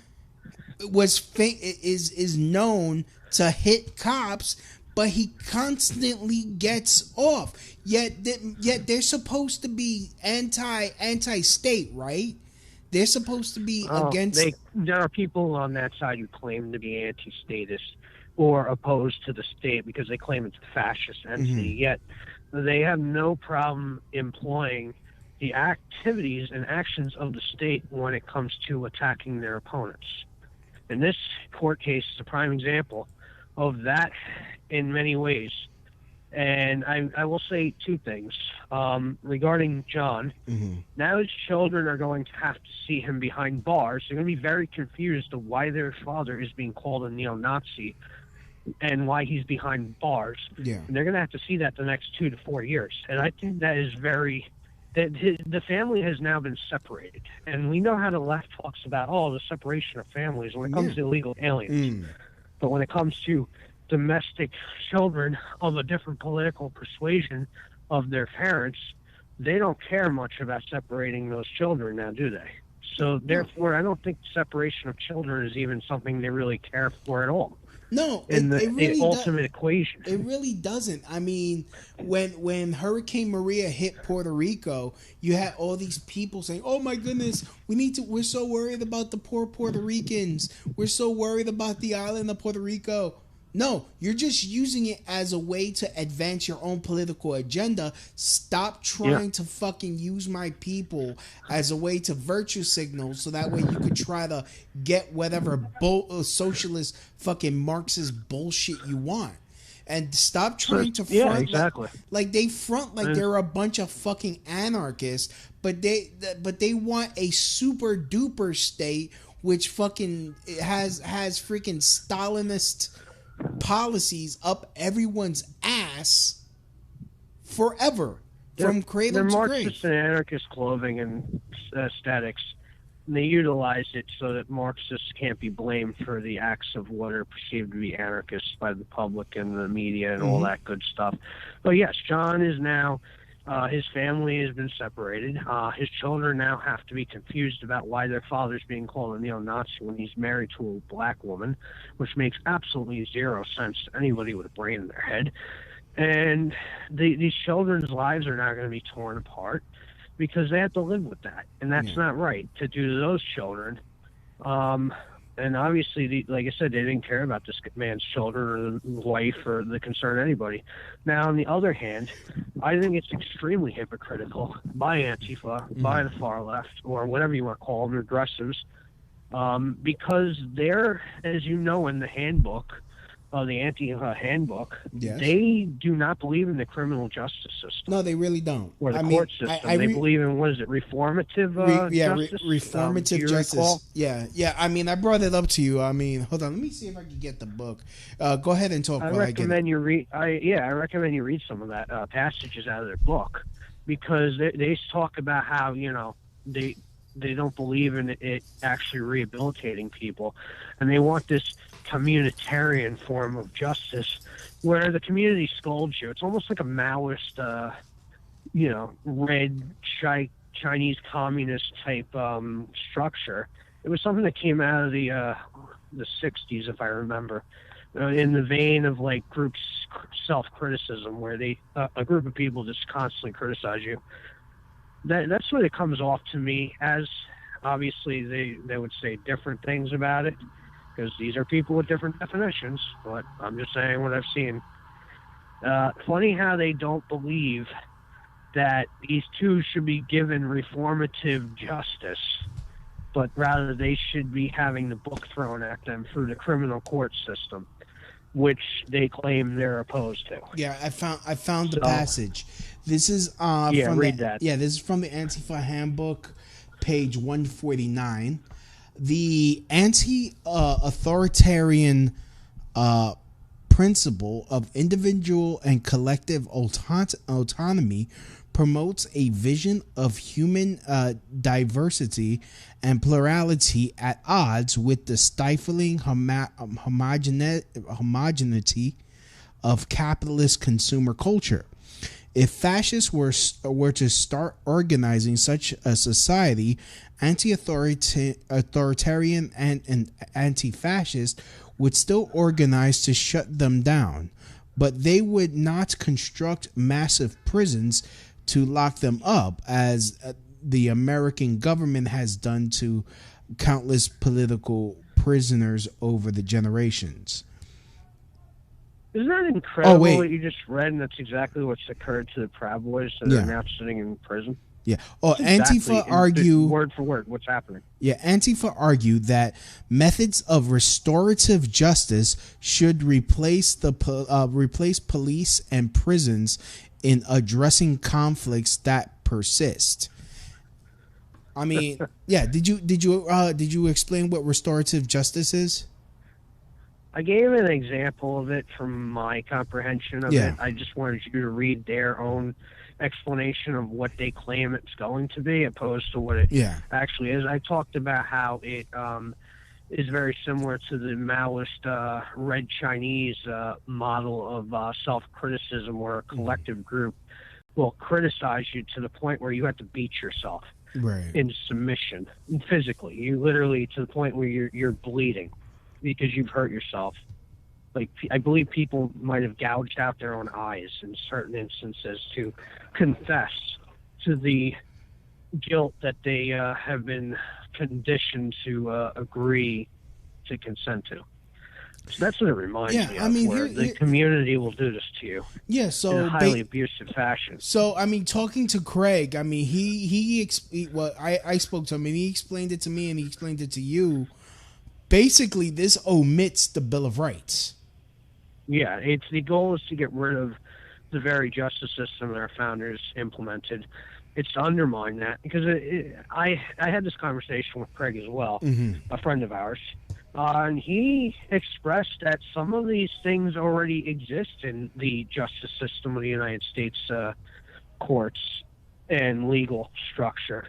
is known to hit cops, but he constantly gets off. Yet they're supposed to be anti-state, right? They're supposed to be against. There are people on that side who claim to be anti-statist or opposed to the state because they claim it's a fascist entity. Yet they have no problem employing the activities and actions of the state when it comes to attacking their opponents. And this court case is a prime example of that in many ways. And I will say two things. Regarding John, now his children are going to have to see him behind bars. They're going to be very confused of why their father is being called a neo-Nazi and why he's behind bars. Yeah. And they're going to have to see that the next 2 to 4 years. And I think that is the family has now been separated. And we know how the left talks about, the separation of families when it comes to illegal aliens. But when it comes to domestic children of a different political persuasion of their parents, they don't care much about separating those children now, do they? So therefore, I don't think separation of children is even something they really care for at all. No, in the ultimate equation. It really doesn't. I mean, when Hurricane Maria hit Puerto Rico, you had all these people saying, "Oh my goodness, we're so worried about the poor Puerto Ricans. We're so worried about the island of Puerto Rico." No, you're just using it as a way to advance your own political agenda. Stop trying to fucking use my people as a way to virtue signal so that way you could try to get whatever socialist fucking Marxist bullshit you want. And stop trying to front like they front like they're a bunch of fucking anarchists, but they want a super duper state which fucking has freaking Stalinist policies up everyone's ass forever from cradle to grave. They're Marxist and anarchist clothing and aesthetics. And they utilize it so that Marxists can't be blamed for the acts of what are perceived to be anarchists by the public and the media and all that good stuff. But yes, John is now, his family has been separated. His children now have to be confused about why their father's being called a neo-Nazi when he's married to a black woman, which makes absolutely zero sense to anybody with a brain in their head. And these children's lives are now going to be torn apart because they have to live with that. And that's not right to do to those children. And obviously, like I said, they didn't care about this man's children or the wife or the concern anybody. Now, on the other hand, I think it's extremely hypocritical by Antifa, by the far left, or whatever you want to call them, progressives, because they're, as you know, in the handbook, the Antifa handbook, they do not believe in the criminal justice system. No, they really don't. Or the court system. They believe in, what is it, reformative justice? Reformative justice. Yeah. I mean, I brought it up to you. I mean, hold on. Let me see if I can get the book. Go ahead and talk. I recommend you read. I recommend you read some of that passages out of their book because they talk about how they don't believe in it actually rehabilitating people, and they want this communitarian form of justice where the community scolds you. It's almost like a Maoist, red Chinese communist type structure. It was something that came out of the 60s, if I remember, in the vein of like groups self-criticism, where a group of people just constantly criticize you. That's what it comes off to me as. Obviously, they would say different things about it because these are people with different definitions, but I'm just saying what I've seen. Funny how they don't believe that these two should be given reformative justice, but rather they should be having the book thrown at them through the criminal court system, which they claim they're opposed to. Yeah, I found the passage. This is that. Yeah, this is from the Antifa handbook, page 149. The anti-authoritarian principle of individual and collective autonomy promotes a vision of human diversity and plurality at odds with the stifling homogeneity of capitalist consumer culture. If fascists were to start organizing such a society, anti-authoritarian and anti-fascist would still organize to shut them down, but they would not construct massive prisons to lock them up, as the American government has done to countless political prisoners over the generations. Isn't that incredible wait. that you just read, and that's exactly what's occurred to the Proud Boys, and they're now sitting in prison? Yeah. Oh, Antifa argue word for word what's happening. Yeah, Antifa argue that methods of restorative justice should replace police and prisons in addressing conflicts that persist. I mean, yeah. Did you explain what restorative justice is? I gave an example of it from my comprehension of it. I just wanted you to read their own explanation of what they claim it's going to be, opposed to what it actually is. I talked about how it is very similar to the Maoist Red Chinese model of self-criticism, where a collective group will criticize you to the point where you have to beat yourself in submission, physically. You literally, to the point where you're bleeding because you've hurt yourself. Like, I believe people might have gouged out their own eyes in certain instances to confess to the guilt that they have been conditioned to agree to consent to. So that's what it reminds me of. I mean, where the community will do this to you. Yeah, so in a highly abusive fashion. So, I mean, talking to Craig, I mean, I spoke to him, and he explained it to me, and he explained it to you. Basically, this omits the Bill of Rights. Yeah, the goal is to get rid of the very justice system that our founders implemented. It's to undermine that, because I had this conversation with Craig as well, a friend of ours, and he expressed that some of these things already exist in the justice system of the United States courts and legal structure.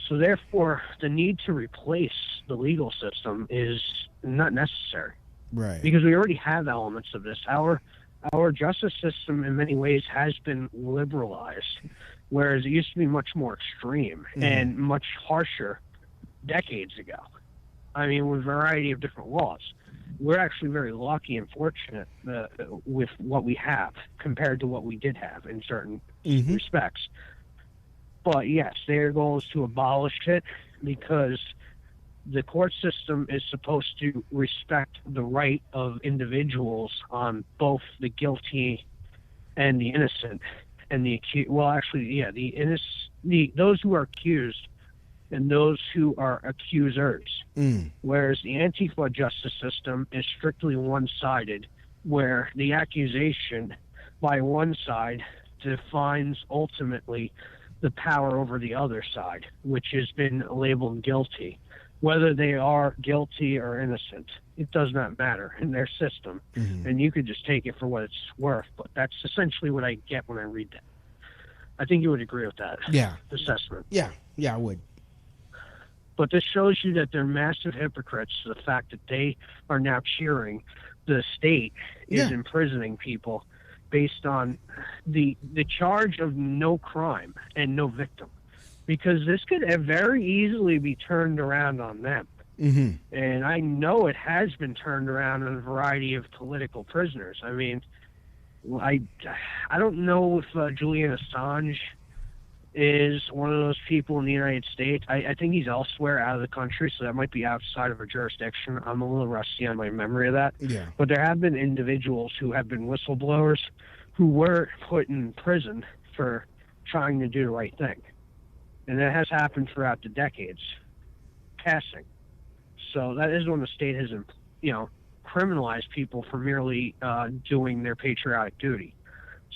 So therefore, the need to replace the legal system is not necessary. Right. Because we already have elements of this. Our justice system in many ways has been liberalized, whereas it used to be much more extreme and much harsher decades ago. I mean, with a variety of different laws. We're actually very lucky and fortunate with what we have compared to what we did have in certain respects. But yes, their goal is to abolish it, because the court system is supposed to respect the right of individuals on both the guilty and the innocent, and the accused. Well, actually, those who are accused and those who are accusers. Whereas the Antifa justice system is strictly one-sided, where the accusation by one side defines ultimately the power over the other side, which has been labeled guilty. Whether they are guilty or innocent, it does not matter in their system. And you could just take it for what it's worth, but that's essentially what I get when I read that. I think you would agree with that assessment. Yeah, I would. But this shows you that they're massive hypocrites to the fact that they are now cheering the state is imprisoning people based on the charge of no crime and no victim. Because this could very easily be turned around on them. And I know it has been turned around on a variety of political prisoners. I mean, I don't know if Julian Assange is one of those people in the United States. I think he's elsewhere out of the country, so that might be outside of our jurisdiction. I'm a little rusty on my memory of that. Yeah. But there have been individuals who have been whistleblowers who were put in prison for trying to do the right thing. And that has happened throughout the decades passing. So that is when the state has, criminalized people for merely doing their patriotic duty.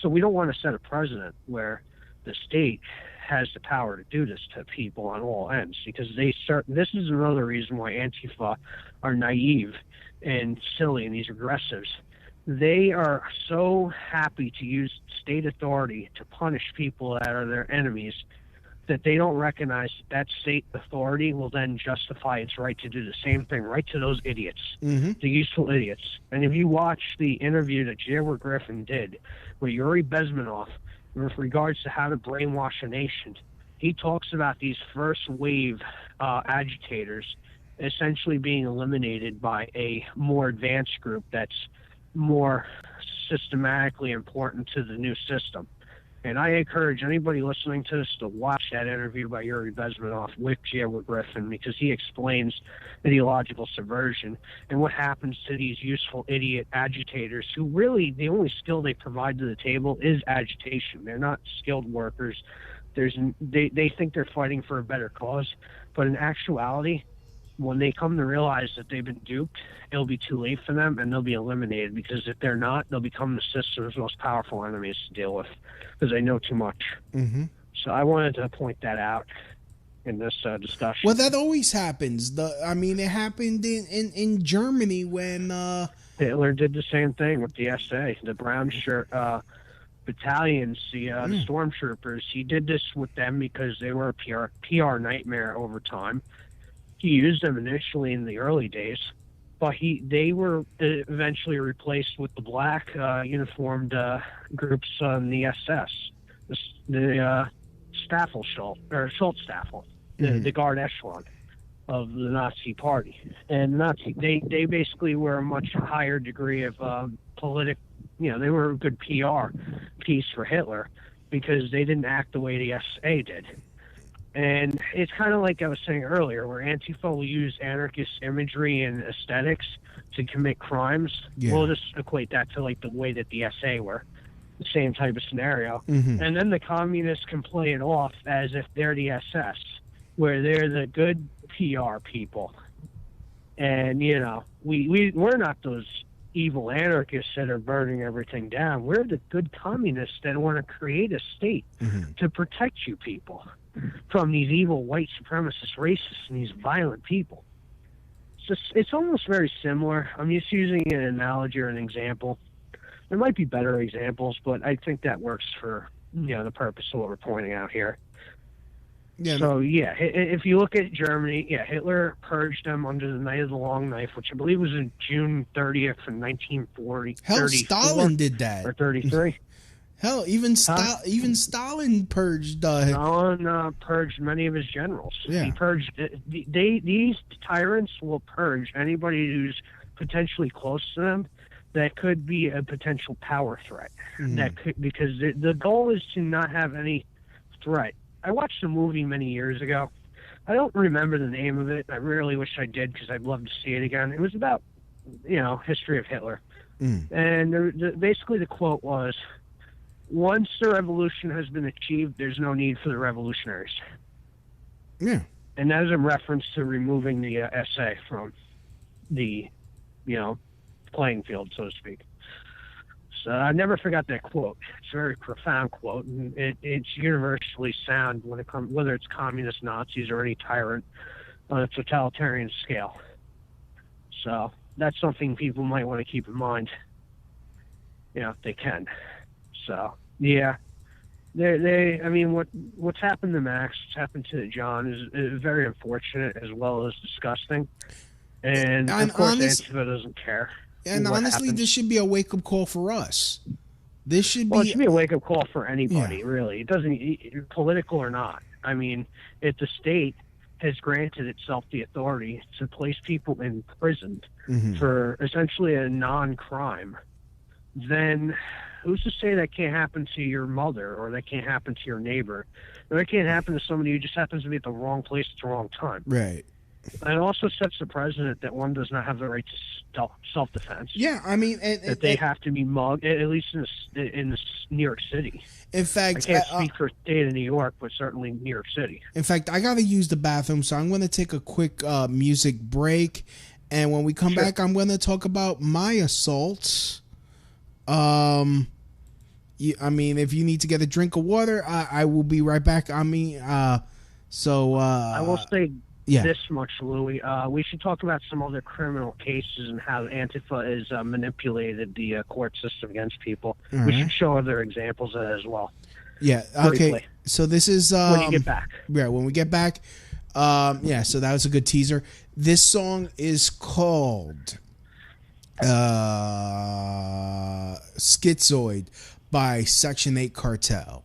So we don't want to set a precedent where the state has the power to do this to people on all ends, because this is another reason why Antifa are naive and silly, and these regressives. They are so happy to use state authority to punish people that are their enemies, that they don't recognize that state authority will then justify its right to do the same thing right to those idiots, the useful idiots. And if you watch the interview that Jared Griffin did with Yuri Bezmenov with regards to how to brainwash a nation, he talks about these first wave agitators essentially being eliminated by a more advanced group that's more systematically important to the new system. And I encourage anybody listening to this to watch that interview by Yuri Bezmenov with J.W. Griffin, because he explains ideological subversion and what happens to these useful idiot agitators who really, the only skill they provide to the table is agitation. They're not skilled workers. They think they're fighting for a better cause, but in actuality, when they come to realize that they've been duped, it'll be too late for them, and they'll be eliminated, because if they're not, they'll become the system's most powerful enemies to deal with, because they know too much. Mm-hmm. So I wanted to point that out in this discussion. Well, that always happens. It happened in Germany when Hitler did the same thing with the SA, the brown shirt battalions, the stormtroopers. He did this with them because they were a PR nightmare over time. He used them initially in the early days, but they were eventually replaced with the black uniformed groups on the SS, the Schultstaffel, the guard echelon of the Nazi Party. And they basically were a much higher degree of political. They were a good PR piece for Hitler because they didn't act the way the SA did. And it's kind of like I was saying earlier, where Antifa will use anarchist imagery and aesthetics to commit crimes. Yeah. We'll just equate that to like the way that the SA were, the same type of scenario. Mm-hmm. And then the communists can play it off as if they're the SS, where they're the good PR people. And we're not those evil anarchists that are burning everything down. We're the good communists that want to create a state to protect you people from these evil white supremacist racists and these violent people. It's almost very similar. I'm just using an analogy or an example. There might be better examples, but I think that works for the purpose of what we're pointing out here. Yeah. So if you look at Germany, Hitler purged them under the Night of the Long Knife, which I believe was in June 30th in 1940. Hell, Stalin did that. Or 33. Hell, even Stalin purged. Stalin purged many of his generals. Yeah. He purged. These tyrants will purge anybody who's potentially close to them that could be a potential power threat. Because the goal is to not have any threat. I watched a movie many years ago. I don't remember the name of it. I really wish I did, because I'd love to see it again. It was about, history of Hitler. And basically the quote was, once the revolution has been achieved, there's no need for the revolutionaries. Yeah. And that is in reference to removing the SA from the, playing field, so to speak. So I never forgot that quote. It's a very profound quote, and it's universally sound when it comes, whether it's communist, Nazis, or any tyrant on a totalitarian scale. So that's something people might want to keep in mind, if they can. So what's happened to Max, what's happened to John is very unfortunate as well as disgusting. And of course, Antifa doesn't care. And honestly, this should be a wake-up call for us. It should be a wake-up call for anybody, really. It doesn't, political or not. I mean, if the state has granted itself the authority to place people in prison for essentially a non-crime, then who's to say that can't happen to your mother, or that can't happen to your neighbor, or that can't happen to somebody who just happens to be at the wrong place at the wrong time? Right. And it also sets the precedent that one does not have the right to self-defense. Yeah, I mean, that they have to be mugged, at least in New York City. In fact, I can't speak for the state of New York, but certainly New York City. In fact, I gotta use the bathroom, so I'm going to take a quick music break, and when we come back, I'm going to talk about my assaults. I mean, if you need to get a drink of water, I will be right back. I will say this much, Louis. We should talk about some other criminal cases and how Antifa has manipulated the court system against people. All we right. should show other examples of that as well. Yeah. Okay. Briefly. So this is when you get back. Yeah, when we get back. So that was a good teaser. This song is called Schizoid by Section 8 Cartel.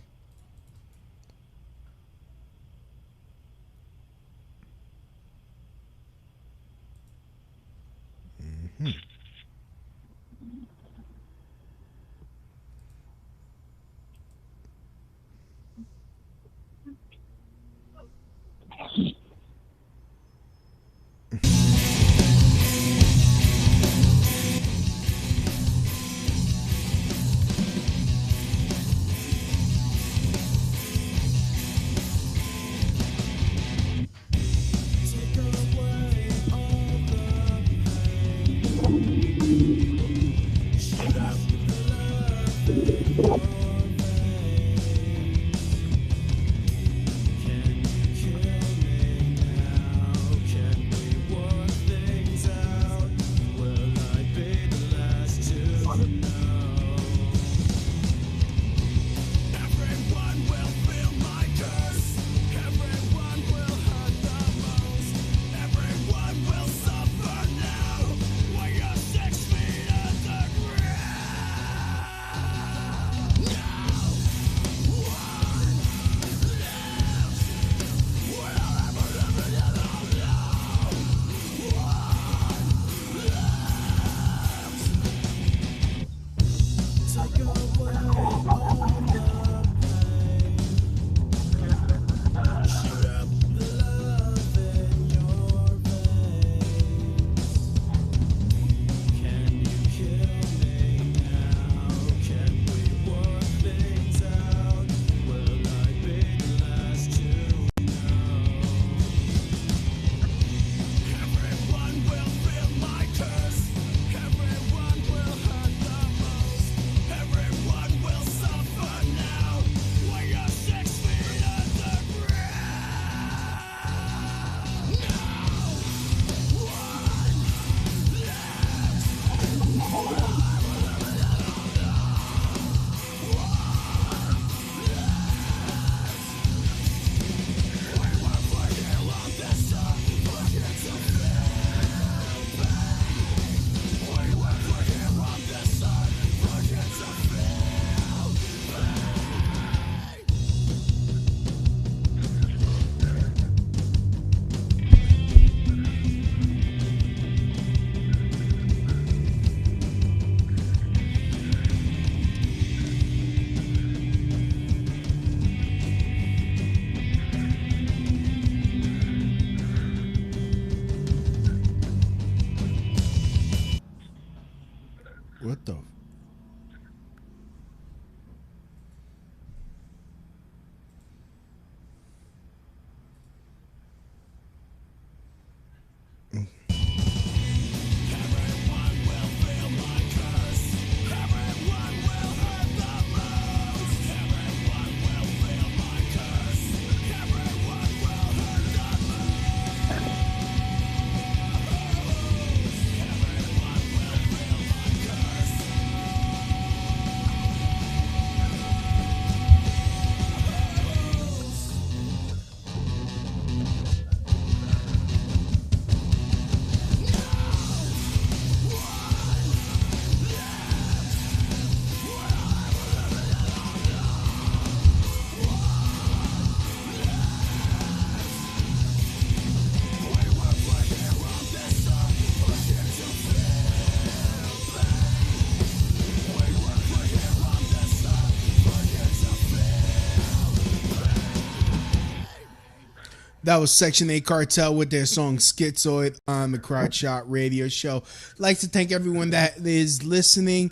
That was Section 8 Cartel with their song Schizoid on the Crotch Shot Radio Show. I'd like to thank everyone that is listening.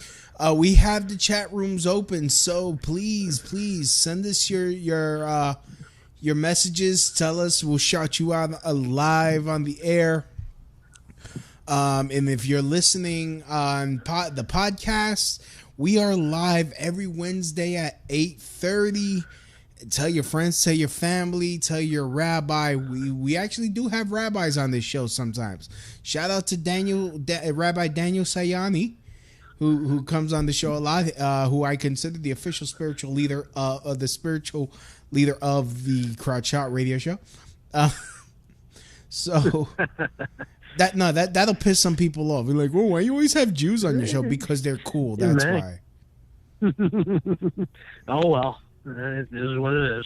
We have the chat rooms open, so please send us your messages. Tell us, we'll shout you out live on the air. And if you're listening on the podcast, we are live every Wednesday at 8:30. Tell your friends, tell your family, tell your rabbi. We actually do have rabbis on this show sometimes. Shout out to Rabbi Daniel Sayani, who comes on the show a lot, who I consider the official spiritual leader of the Crotch Shot Radio Show. So that'll piss some people off. They're like, "Oh, why you always have Jews on your show?" Because they're cool. That's why. Oh well. This is what it is.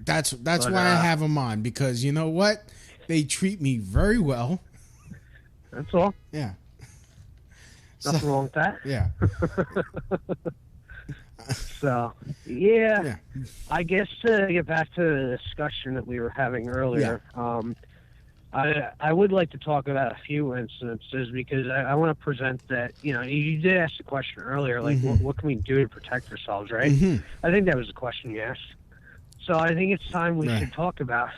That's why I have them on, because you know what? They treat me very well. That's all. Yeah. Nothing wrong with that. Yeah. So, yeah. I guess to get back to the discussion that we were having earlier, I would like to talk about a few instances, because I want to present that, you did ask the question earlier, like, what can we do to protect ourselves, right? Mm-hmm. I think that was the question you asked. So I think it's time we should talk about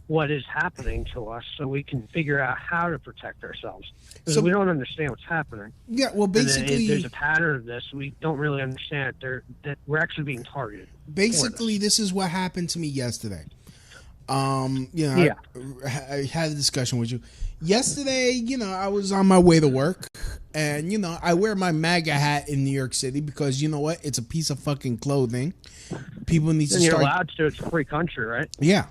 what is happening to us so we can figure out how to protect ourselves. Because we don't understand what's happening. Yeah, well, basically... if there's a pattern of this, we don't really understand that we're actually being targeted. Basically, this is what happened to me yesterday. I had a discussion with you yesterday. I was on my way to work, and I wear my MAGA hat in New York City because you know what? It's a piece of fucking clothing. People need to start. You're allowed to. It's a free country, right? Yeah.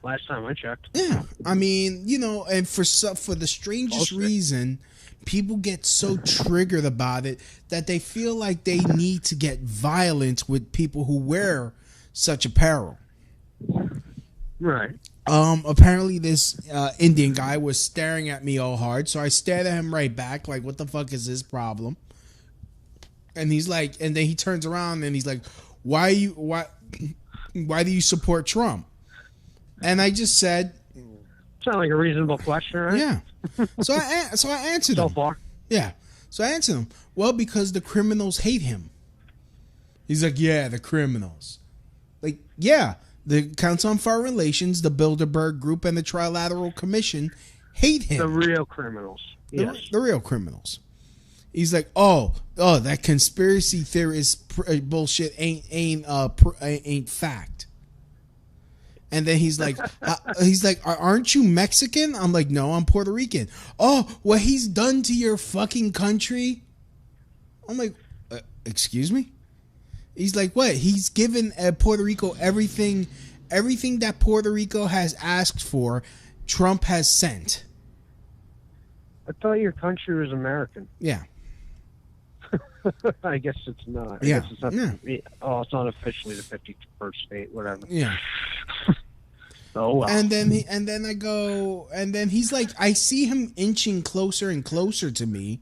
Last time I checked. Yeah, I mean, and for the strangest reason, people get so triggered about it that they feel like they need to get violent with people who wear such apparel. Right. Apparently this Indian guy was staring at me all hard, so I stared at him right back, like, what the fuck is his problem? And he's like, and then he turns around and he's like, why do you support Trump? And I just said, sounds like a reasonable question, right? Yeah. So I answered him. So far. Yeah. So I answered him. Well, because the criminals hate him. He's like, yeah, the criminals. Like, yeah. The Council on Foreign Relations, the Bilderberg Group, and the Trilateral Commission hate him. The real criminals. Yes. The real criminals. He's like, oh, that conspiracy theorist bullshit ain't fact. And then he's like, aren't you Mexican? I'm like, no, I'm Puerto Rican. Oh, what he's done to your fucking country? I'm like, excuse me? He's like, what? He's given Puerto Rico everything that Puerto Rico has asked for, Trump has sent. I thought your country was American. Yeah. I guess it's not. Yeah. I guess it's not. Yeah. Oh, it's not officially the 51st state, whatever. Yeah. Oh well. And then he's like, I see him inching closer and closer to me,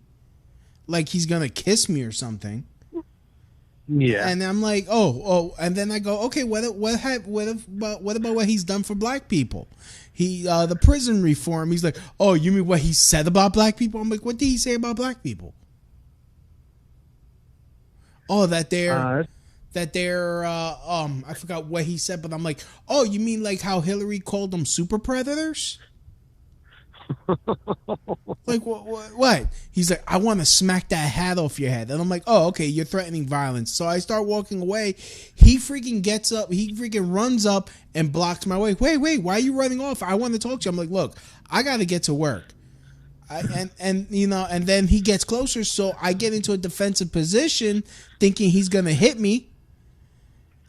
like he's gonna kiss me or something. Yeah. And I'm like, oh, and then I go, okay, what about what he's done for black people? The prison reform. He's like, oh, you mean what he said about black people? I'm like, what did he say about black people? Oh, that they're I forgot what he said, but I'm like, oh, you mean like how Hillary called them super predators? Like what? He's like, I want to smack that hat off your head. And I'm like, oh, okay, you're threatening violence. So I start walking away. He freaking gets up. He freaking runs up and blocks my way. Wait, why are you running off? I want to talk to you. I'm like, look, I got to get to work. And then he gets closer. So I get into a defensive position thinking he's going to hit me.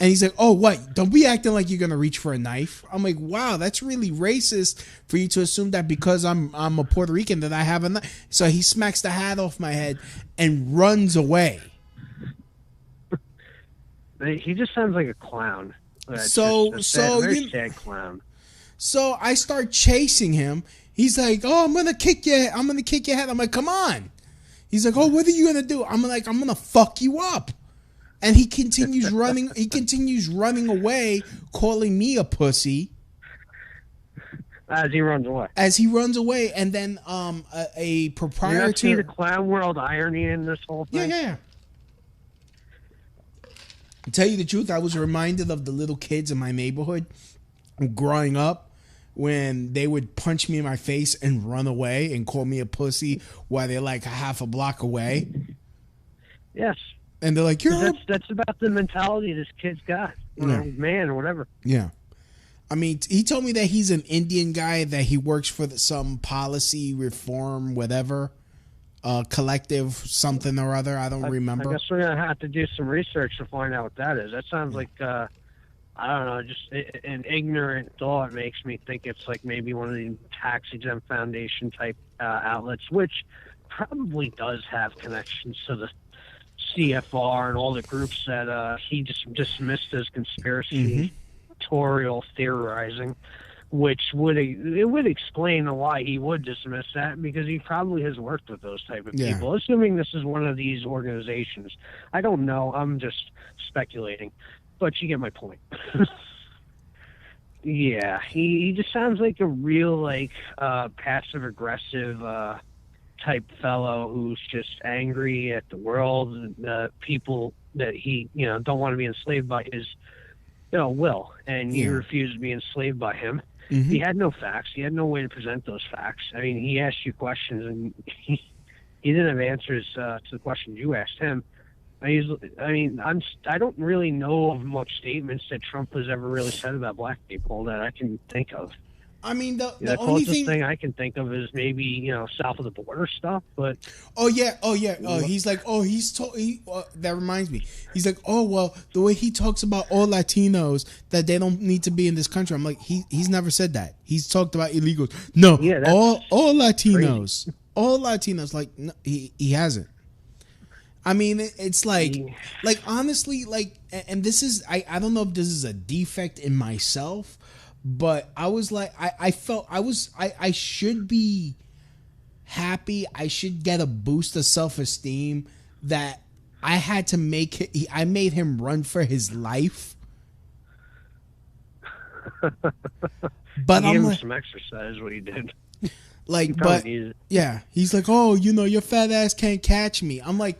And he's like, oh, what? Don't be acting like you're going to reach for a knife. I'm like, wow, that's really racist for you to assume that because I'm a Puerto Rican that I have a knife. So he smacks the hat off my head and runs away. He just sounds like a clown. Very sad clown. So I start chasing him. He's like, oh, I'm going to kick your head. I'm like, come on. He's like, oh, what are you going to do? I'm like, I'm going to fuck you up. And he continues running. He continues running away, calling me a pussy. As he runs away. And then a proprietor. You see the clown world irony in this whole thing? Yeah. To tell you the truth, I was reminded of the little kids in my neighborhood growing up when they would punch me in my face and run away and call me a pussy while they're like a half a block away. Yes. And they're like, that's about the mentality this kid's got. Or man or whatever. Yeah. I mean, he told me that he's an Indian guy, that he works for some policy reform, whatever, collective something or other. I don't remember. I guess we're going to have to do some research to find out what that is. That sounds like, I don't know, just an ignorant thought makes me think it's like maybe one of the tax-exempt foundation type outlets, which probably does have connections to the CFR and all the groups that he just dismissed as conspiracy theorizing, which would explain why he would dismiss that, because he probably has worked with those type of people. Assuming this is one of these organizations, I don't know. I'm just speculating, but you get my point. Yeah, he just sounds like a real passive aggressive type fellow who's just angry at the world and the people that he don't want to be enslaved by his will, and he refused to be enslaved by him. He had no facts. He had no way to present those facts. I mean, he asked you questions, and he didn't have answers to the questions you asked him. I don't really know of much statements that Trump has ever really said about black people that I can think of. I mean, the only thing I can think of is maybe south of the border stuff. But he's like, that reminds me. He's like, oh well, the way he talks about all Latinos, that they don't need to be in this country. I'm like, he's never said that. He's talked about illegals. No, all Latinos, crazy. All Latinos. Like, no, he hasn't. I mean, it's like honestly, and this is I don't know if this is a defect in myself. But I was like, I felt I should be happy. I should get a boost of self-esteem that I had to I made him run for his life. But I'm like, some exercise what he did. He's like, oh, your fat ass can't catch me. I'm like,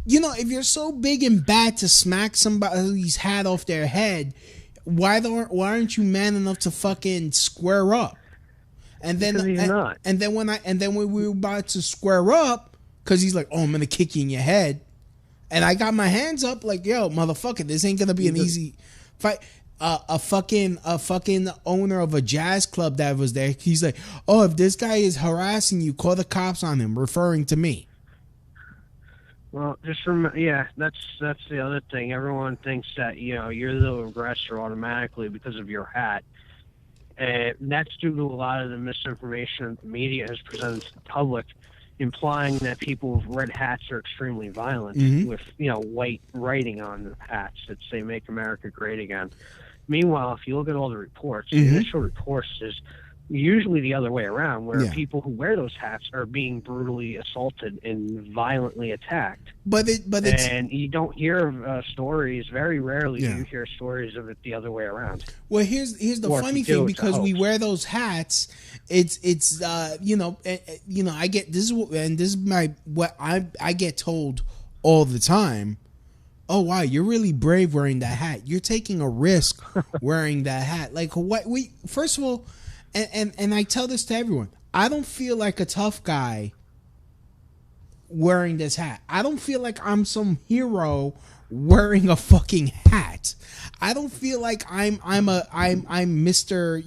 if you're so big and bad to smack somebody's hat off their head, why aren't you man enough to fucking square up? And then not. And then when we were about to square up, because he's like, oh, I'm gonna kick you in your head, and I got my hands up like, yo, motherfucker, this ain't gonna be an easy fight. A fucking owner of a jazz club that was there, he's like, oh, if this guy is harassing you, call the cops on him, referring to me. Well, that's the other thing. Everyone thinks that you're the aggressor automatically because of your hat, and that's due to a lot of the misinformation the media has presented to the public, implying that people with red hats are extremely violent with white writing on the hats that say "Make America Great Again." Meanwhile, if you look at all the reports, the initial reports is usually the other way around, where people who wear those hats are being brutally assaulted and violently attacked. But you don't hear stories. Very rarely do you hear stories of it the other way around. Well, here's the funny thing, because we wear those hats. It's I get this is what I get told all the time. Oh wow, you're really brave wearing that hat. You're taking a risk wearing that hat. Like what? First of all. And I tell this to everyone. I don't feel like a tough guy wearing this hat. I don't feel like I'm some hero wearing a fucking hat. I don't feel like I'm Mr.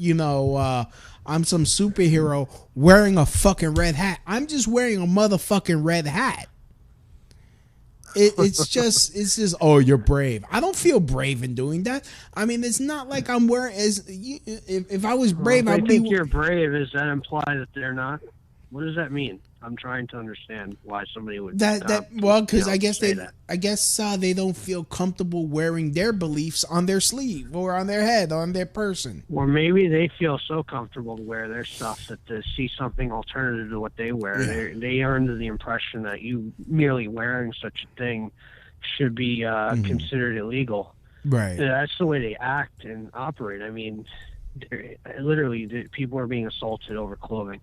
I'm some superhero wearing a fucking red hat. I'm just wearing a motherfucking red hat. It's just oh, you're brave. I don't feel brave in doing that. I mean, it's not like I'm wearing if I was brave, I think you're brave. Does that imply that they're not? What does that mean? I'm trying to understand why somebody would because I guess they don't feel comfortable wearing their beliefs on their sleeve or on their head or on their person. Or maybe they feel so comfortable to wear their stuff that to see something alternative to what they wear, they are under the impression that you merely wearing such a thing should be considered illegal. Right. That's the way they act and operate. I mean, literally people are being assaulted over clothing.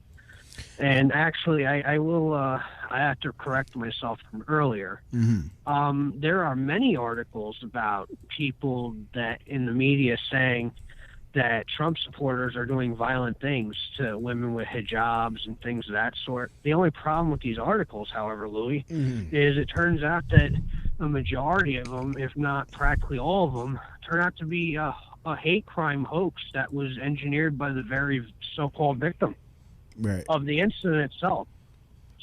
And actually, I have to correct myself from earlier. Mm-hmm. There are many articles about people that in the media saying that Trump supporters are doing violent things to women with hijabs and things of that sort. The only problem with these articles, however, Louis, is it turns out that a majority of them, if not practically all of them, turn out to be a hate crime hoax that was engineered by the very so-called victim of the incident itself.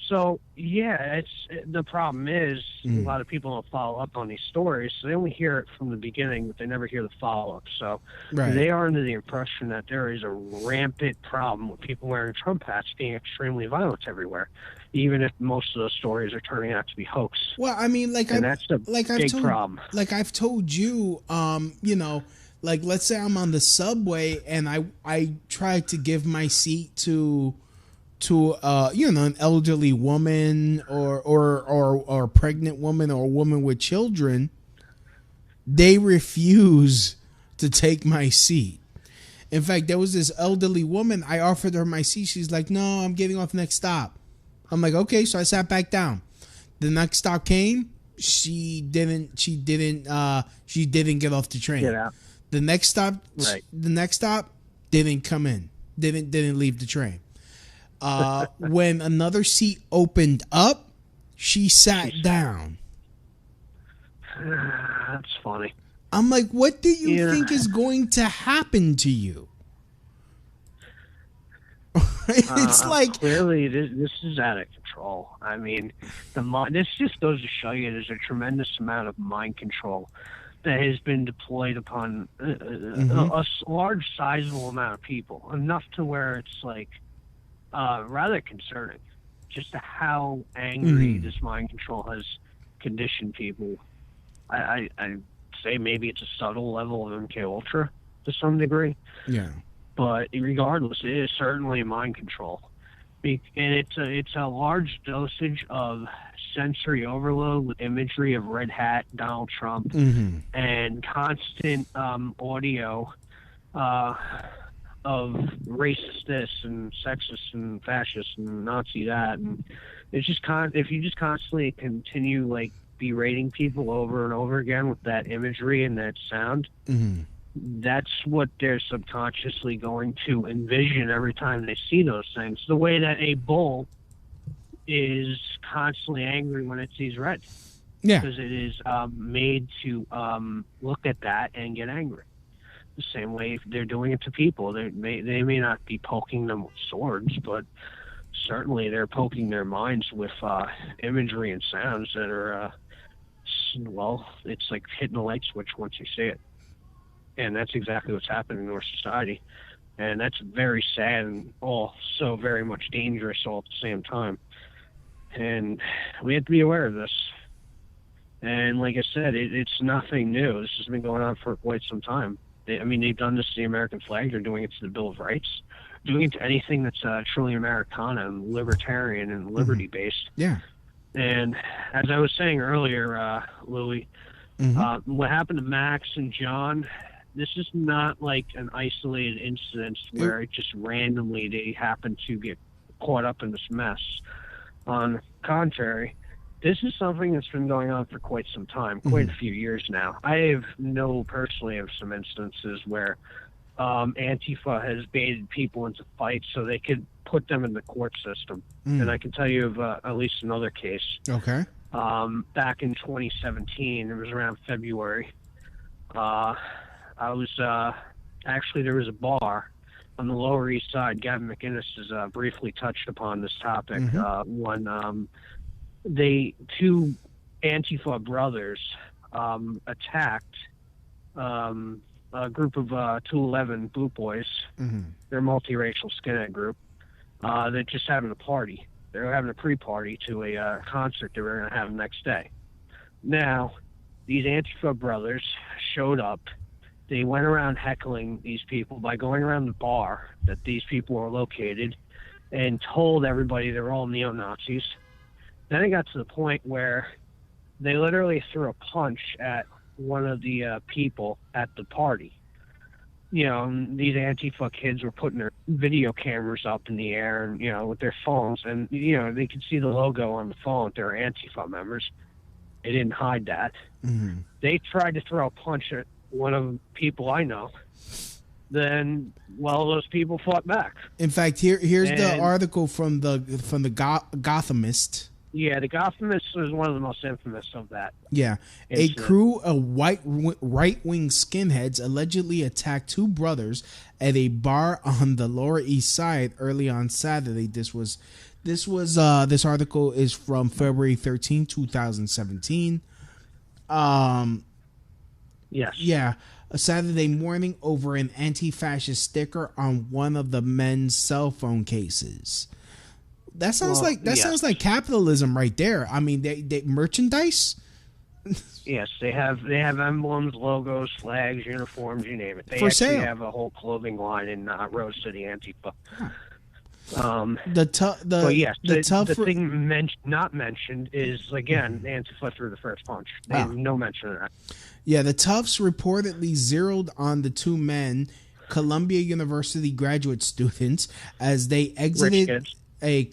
So, yeah, the problem is a lot of people don't follow up on these stories, so they only hear it from the beginning, but they never hear the follow-up. So they are under the impression that there is a rampant problem with people wearing Trump hats being extremely violent everywhere, even if most of those stories are turning out to be hoax. Well, I mean, that's a big problem. Like I've told you, you know, like let's say I'm on the subway and I try to give my seat to you know, an elderly woman or a pregnant woman or a woman with children, they refuse to take my seat. In fact, there was this elderly woman, I offered her my seat. She's like, "No, I'm getting off next stop." I'm like, "Okay," so I sat back down. The next stop came, she didn't get off the train. Get out. The next stop didn't come in. Didn't leave the train. When another seat opened up, she sat down. That's funny. I'm like, what do you think is going to happen to you? It's like clearly this is out of control. I mean, this just goes to show you there's a tremendous amount of mind control that has been deployed upon a large, sizable amount of people, enough to where it's like rather concerning, just how angry this mind control has conditioned people. I say maybe it's a subtle level of MK Ultra to some degree. Yeah. But regardless, it is certainly mind control, and it's a large dosage of sensory overload with imagery of red hat, Donald Trump, and constant audio of racist this and sexist and fascist and Nazi that, and it's just if you just constantly continue like berating people over and over again with that imagery and that sound, that's what they're subconsciously going to envision every time they see those things. The way that a bull is constantly angry when it sees red, because it is made to look at that and get angry. The same way if they're doing it to people. They may not be poking them with swords, but certainly they're poking their minds with imagery and sounds that are, well, it's like hitting a light switch once you see it. And that's exactly what's happening in our society. And that's very sad and also very much dangerous all at the same time. And we have to be aware of this. And like I said, it's nothing new. This has been going on for quite some time. They've done this to the American flag. They're doing it to the Bill of Rights. Doing it to anything that's truly Americana and libertarian and liberty-based. Yeah. And as I was saying earlier, Louis, what happened to Max and John, this is not like an isolated incident where it just randomly they happen to get caught up in this mess. On the contrary, this is something that's been going on for quite some time, quite a few years now. I know personally of some instances where Antifa has baited people into fights so they could put them in the court system. And I can tell you of at least another case. Okay. Back in 2017, it was around February. I was actually, there was a bar on the Lower East Side. Gavin McInnes has briefly touched upon this topic. Two Antifa brothers attacked a group of 211 Boot Boys. They're a multiracial skinhead group that just having a party. They were having a pre-party to a concert they were going to have the next day. Now, these Antifa brothers showed up. They went around heckling these people by going around the bar that these people were located and told everybody they're all neo-Nazis. Then it got to the point where they literally threw a punch at one of the people at the party. you know, these Antifa kids were putting their video cameras up in the air and, you know, with their phones, and, you know, they could see the logo on the phone. They were Antifa members. They didn't hide that. Mm-hmm. They tried to throw a punch at one of the people I know. Then, well, those people fought back. In fact, here's the article from the Gothamist. Yeah, the Gothamist was one of the most infamous of that. Yeah, incident. A crew of right-wing skinheads allegedly attacked two brothers at a bar on the Lower East Side early on Saturday. This article is from February 13, 2017. Yes. Yeah, a Saturday morning over an anti-fascist sticker on one of the men's cell phone cases. That sounds sounds like capitalism right there. I mean, they merchandise. Yes, they have emblems, logos, flags, uniforms, you name it. They For actually sale. have a whole clothing line in Rose City, Antifa. The thing not mentioned is, again, Antifa threw the first punch. They have no mention of that. Yeah, the Tufts reportedly zeroed on the two men, Columbia University graduate students, as they exited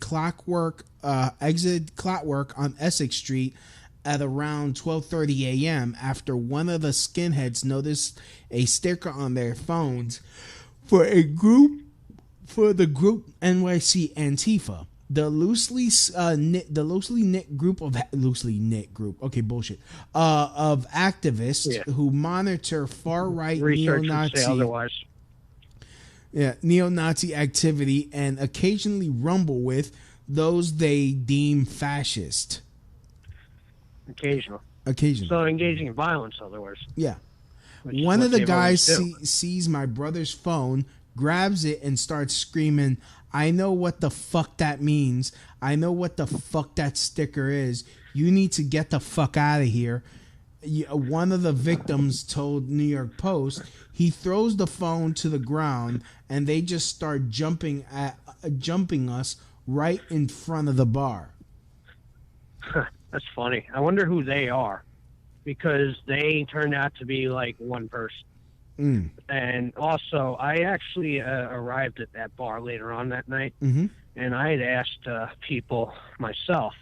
Clockwork on Essex Street at around 12:30 a.m. after one of the skinheads noticed a sticker on their phones for the group NYC Antifa. The loosely knit group of activists who monitor far right neo-Nazi activity and occasionally rumble with those they deem fascist. Occasionally. So engaging in violence, in other words. Yeah. One of the guys sees my brother's phone, grabs it, and starts screaming, "I know what the fuck that means. I know what the fuck that sticker is. You need to get the fuck out of here." One of the victims told New York Post he throws the phone to the ground and they just start jumping us right in front of the bar. That's funny. I wonder who they are, because they turned out to be like one person. And also, I actually arrived at that bar later on that night, and I had asked people myself,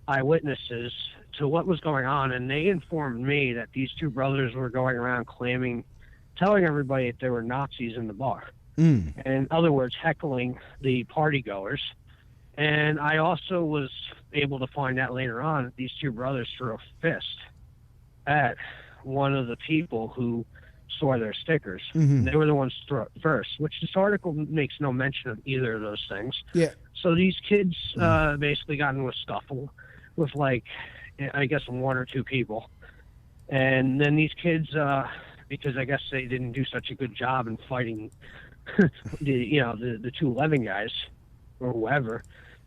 eyewitnesses, to what was going on, and they informed me that these two brothers were going around telling everybody that there were Nazis in the bar. And in other words, heckling the partygoers. And I also was able to find out later on that these two brothers threw a fist at one of the people who saw their stickers. They were the ones to throw it first, which this article makes no mention of either of those things. Yeah. So these kids basically got into a scuffle with, like, I guess one or two people. And then these kids, because I guess they didn't do such a good job in fighting the two 11 guys or whoever,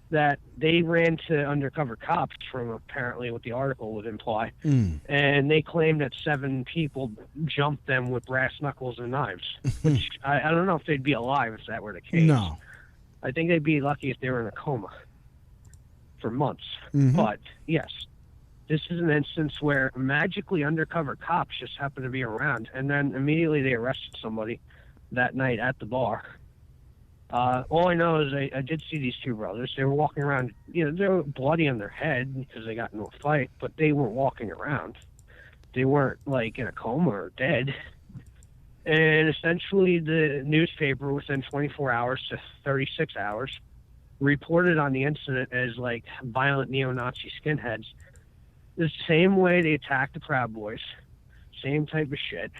that they ran to undercover cops, from apparently what the article would imply. And they claimed that 7 people jumped them with brass knuckles and knives, which I don't know if they'd be alive if that were the case. No. I think they'd be lucky if they were in a coma for months. But yes, this is an instance where magically undercover cops just happened to be around, and then immediately they arrested somebody that night at the bar. All I know is I did see these two brothers. They were walking around, they were bloody on their head because they got into a fight, but they weren't walking around. They weren't, like, in a coma or dead. And essentially the newspaper, within 24 hours to 36 hours, reported on the incident as, like, violent neo-Nazi skinheads. The same way they attacked the Proud Boys, same type of shit.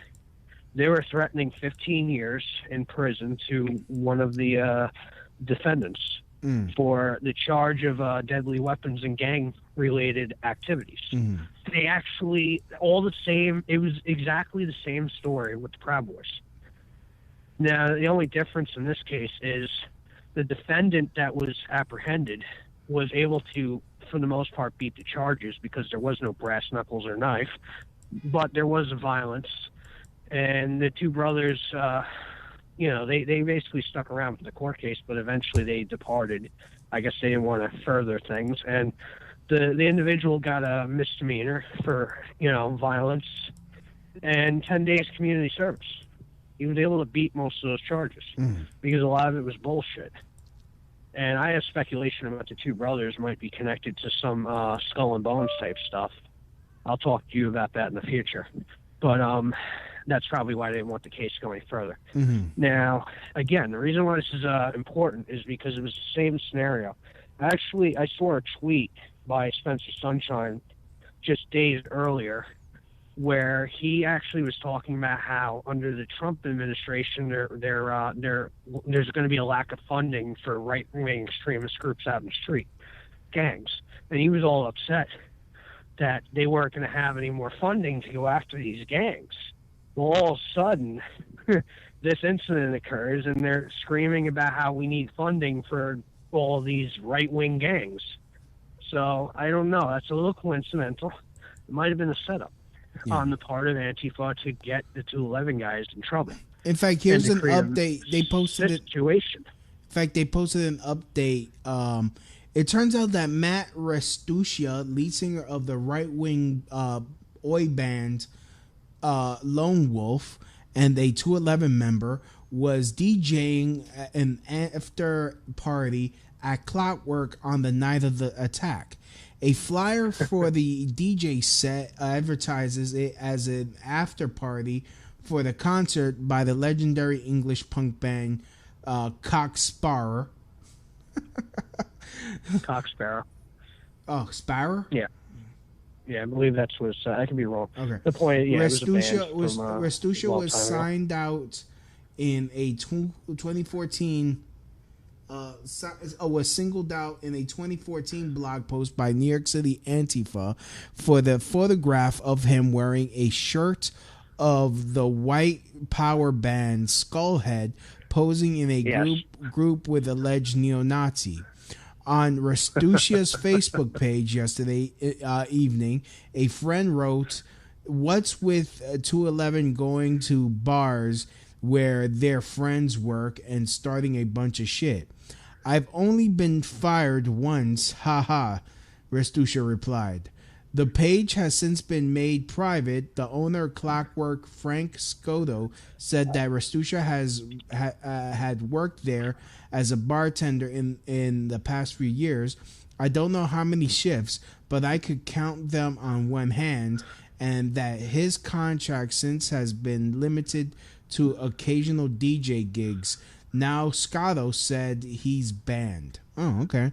They were threatening 15 years in prison to one of the defendants for the charge of deadly weapons and gang-related activities. They actually, it was exactly the same story with the Proud Boys. Now, the only difference in this case is the defendant that was apprehended was able to, for the most part, beat the charges because there was no brass knuckles or knife, but there was violence. And the two brothers, they basically stuck around for the court case, but eventually they departed. I guess they didn't want to further things. And the individual got a misdemeanor for, violence and 10 days community service. He was able to beat most of those charges because a lot of it was bullshit. And I have speculation about the two brothers might be connected to some skull and bones type stuff. I'll talk to you about that in the future. But that's probably why they didn't want the case going further. Now, again, the reason why this is important is because it was the same scenario. Actually, I saw a tweet by Spencer Sunshine just days earlier where he actually was talking about how under the Trump administration there's going to be a lack of funding for right-wing extremist groups out in the street, gangs. And he was all upset that they weren't going to have any more funding to go after these gangs. Well, all of a sudden, this incident occurs, and they're screaming about how we need funding for all these right-wing gangs. So, I don't know. That's a little coincidental. It might have been a setup on the part of Antifa to get the 211 guys in trouble. In fact, here's an update. They posted it. Situation. In fact, they posted an update. It turns out that Matt Restuccia, lead singer of the right-wing oi band Lone Wolf, and a 211 member, was DJing an after party at Clockwork on the night of the attack. A flyer for the DJ set advertises it as an after party for the concert by the legendary English punk band Cocksparrow. Cocksparrow. Oh, Sparrow? Yeah. Yeah, I believe that's what I could be wrong. Okay. The point, yeah, Restuccia was signed out in a 2014. Was singled out in a 2014 blog post by New York City Antifa for the photograph of him wearing a shirt of the white power band Skullhead, posing in a group with alleged neo-Nazi. On Restuccia's Facebook page yesterday evening, a friend wrote, "What's with 211 going to bars where their friends work and starting a bunch of shit? I've only been fired once, haha," Restuccia replied. The page has since been made private. The owner of Clockwork, Frank Scotto, said that Restuccia had worked there as a bartender in the past few years. "I don't know how many shifts, but I could count them on one hand," and that his contract since has been limited to occasional DJ gigs. Now Scotto said he's banned. Oh, okay.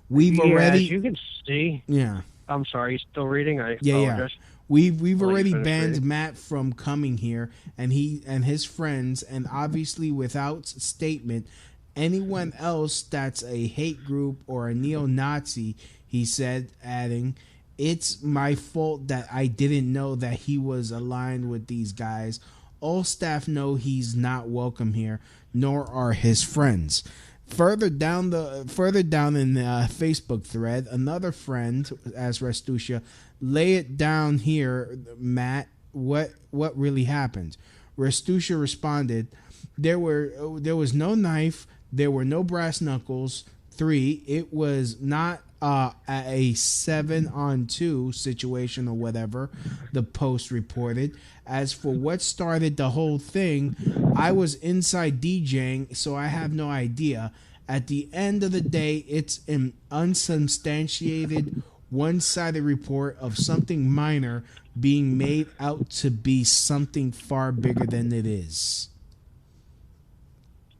We've already, as you can see. Yeah. I'm sorry, you still reading? I apologize. We've already banned Matt from coming here, and he and his friends, and obviously without statement, anyone else that's a hate group or a neo-Nazi, he said, adding, "It's my fault that I didn't know that he was aligned with these guys. All staff know he's not welcome here, nor are his friends." Further down in the Facebook thread, another friend, as Restuccia, "Lay it down here, Matt. What really happened?" Restuccia responded, there was no knife, there were no brass knuckles. 3, it was not a 7-on-2 situation or whatever, the Post reported. As for what started the whole thing, I was inside DJing, so I have no idea. At the end of the day, it's an unsubstantiated, one-sided report of something minor being made out to be something far bigger than it is.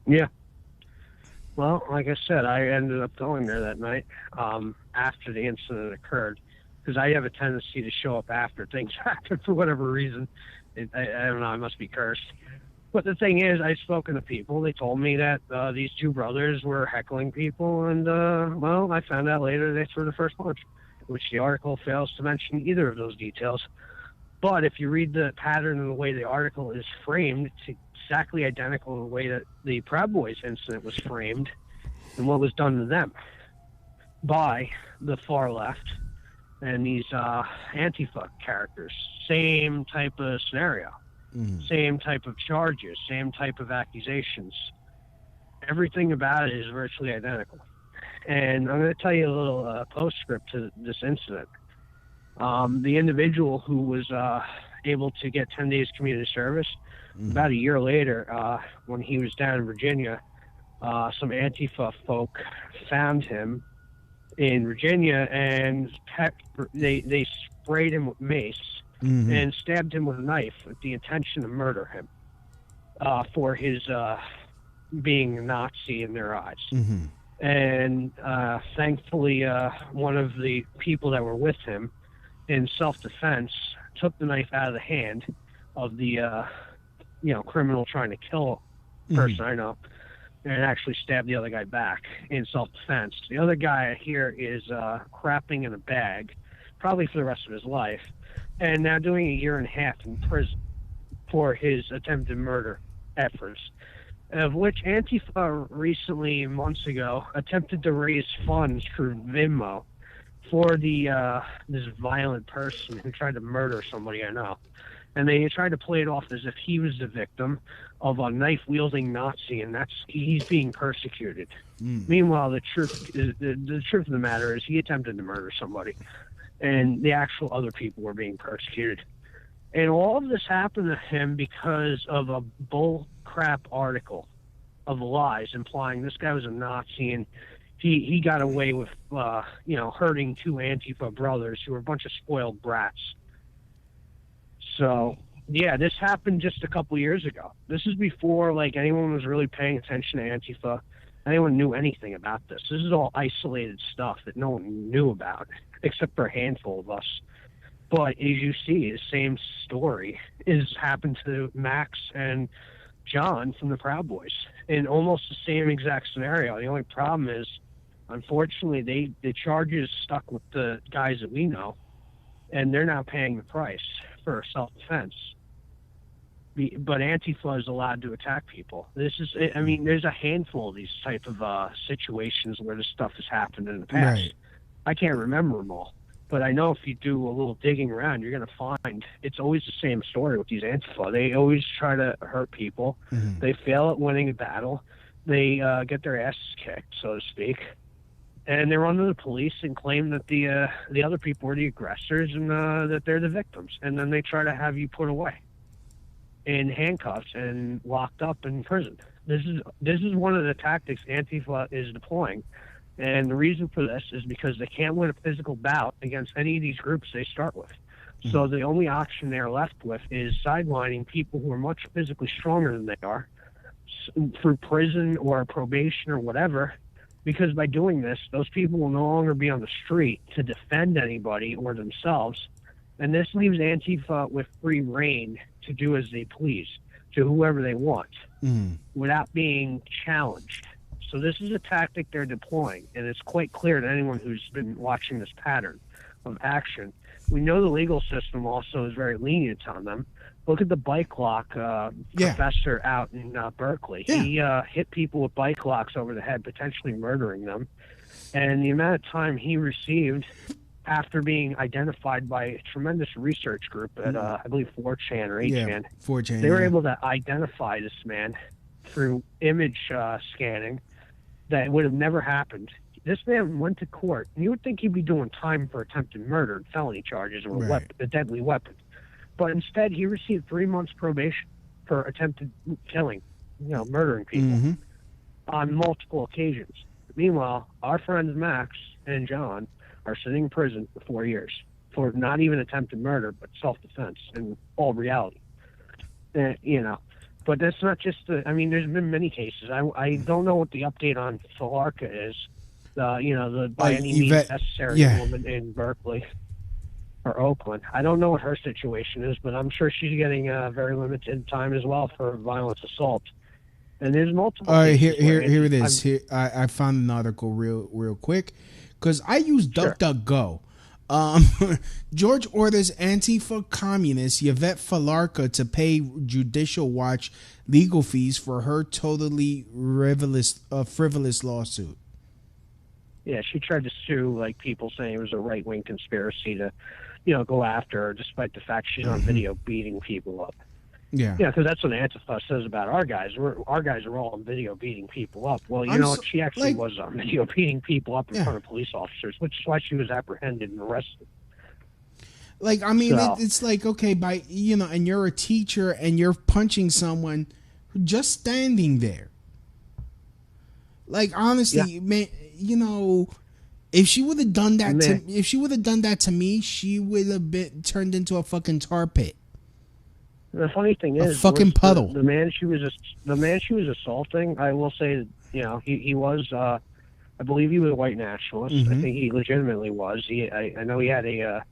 Yeah. Well, like I said, I ended up going there that night after the incident occurred, because I have a tendency to show up after things happen for whatever reason. I don't know, I must be cursed. But the thing is, I've spoken to people. They told me that these two brothers were heckling people, and, well, I found out later they threw the first punch, which the article fails to mention either of those details. But if you read the pattern and the way the article is framed, it's exactly identical to the way that the Proud Boys incident was framed and what was done to them by the far left and these Antifa characters. Same type of scenario. Same type of charges, same type of accusations. Everything about it is virtually identical. And I'm going to tell you a little postscript to this incident. The individual who was able to get 10 days community service, about a year later, when he was down in Virginia, some Antifa folk found him in Virginia and they sprayed him with mace and stabbed him with a knife with the intention to murder him for his being a Nazi in their eyes. And thankfully, one of the people that were with him in self-defense took the knife out of the hand of the criminal trying to kill a person I know, and actually stabbed the other guy back in self-defense. The other guy here is crapping in a bag, probably for the rest of his life, and now doing a year and a half in prison for his attempted murder efforts, of which Antifa recently, months ago, attempted to raise funds through Venmo for this violent person who tried to murder somebody I know. And they tried to play it off as if he was the victim of a knife-wielding Nazi, and he's being persecuted. Meanwhile, the truth of the matter is he attempted to murder somebody, and the actual other people were being persecuted. And all of this happened to him because of a bull crap article of lies implying this guy was a Nazi, and he got away with hurting two Antifa brothers who were a bunch of spoiled brats. So yeah, this happened just a couple years ago. This is before anyone was really paying attention to Antifa. Anyone knew anything about this. This is all isolated stuff that no one knew about, except for a handful of us. But as you see, the same story is happened to Max and John from the Proud Boys in almost the same exact scenario. The only problem is, unfortunately, the charges stuck with the guys that we know, and they're now paying the price for self-defense. But Antifa is allowed to attack people. There's a handful of these type of situations where this stuff has happened in the past. Right. I can't remember them all. But I know if you do a little digging around, you're going to find it's always the same story with these Antifa. They always try to hurt people. They fail at winning a battle. They get their asses kicked, so to speak. And they run to the police and claim that the other people are the aggressors and that they're the victims. And then they try to have you put away in handcuffs and locked up in prison. This is one of the tactics Antifa is deploying. And the reason for this is because they can't win a physical bout against any of these groups they start with. So the only option they're left with is sidelining people who are much physically stronger than they are through prison or probation or whatever, because by doing this, those people will no longer be on the street to defend anybody or themselves. And this leaves Antifa with free reign to do as they please to whoever they want without being challenged. So this is a tactic they're deploying, and it's quite clear to anyone who's been watching this pattern of action. We know the legal system also is very lenient on them. Look at the bike lock professor out in Berkeley. Yeah. He hit people with bike locks over the head, potentially murdering them. And the amount of time he received after being identified by a tremendous research group at, I believe, 4chan or 8chan. 4chan. They were able to identify this man through image scanning. That would have never happened. This man went to court, and you would think he'd be doing time for attempted murder and felony charges or a deadly weapon. But instead, he received 3 months probation for attempted killing, murdering people on multiple occasions. Meanwhile, our friends Max and John are sitting in prison for 4 years for not even attempted murder, but self-defense in all reality. But that's not just there's been many cases. I don't know what the update on Falarka is. The by any means necessary woman in Berkeley or Oakland. I don't know what her situation is, but I'm sure she's getting very limited time as well for violent assault. And there's multiple. All right, here it is. Here I found an article real quick because I use DuckDuckGo. George orders Antifa communist Yvette Falarka to pay Judicial Watch legal fees for her totally frivolous lawsuit. Yeah, she tried to sue people saying it was a right-wing conspiracy to, go after her, despite the fact she's on video beating people up. Yeah, because that's what Antifa says about our guys. Our guys are all on video beating people up. Well, she actually was on video beating people up in front of police officers, which is why she was apprehended and arrested. Like, I mean, So- it's like, okay, and you're a teacher and you're punching someone just standing there. Like, honestly, man, if she would have done that to me, she would have been turned into a fucking tar pit. The funny thing is, fucking puddle. The man she was assaulting, I will say, he was. I believe he was a white nationalist. Mm-hmm. I think he legitimately was. I know he had a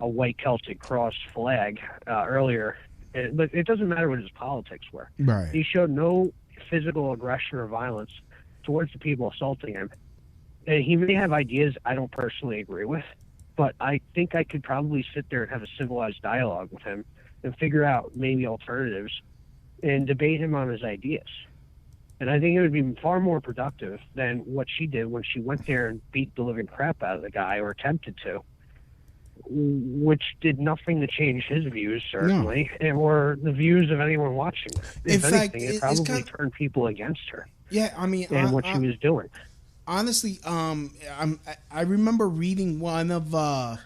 white Celtic cross flag earlier, but it doesn't matter what his politics were. Right. He showed no physical aggression or violence towards the people assaulting him. And he may have ideas I don't personally agree with, but I think I could probably sit there and have a civilized dialogue with him and figure out maybe alternatives and debate him on his ideas. And I think it would be far more productive than what she did when she went there and beat the living crap out of the guy, or attempted to, which did nothing to change his views, certainly, or the views of anyone watching. If anything, it probably turned people against her. Yeah, I mean, and what she was doing. Honestly, I remember reading one of the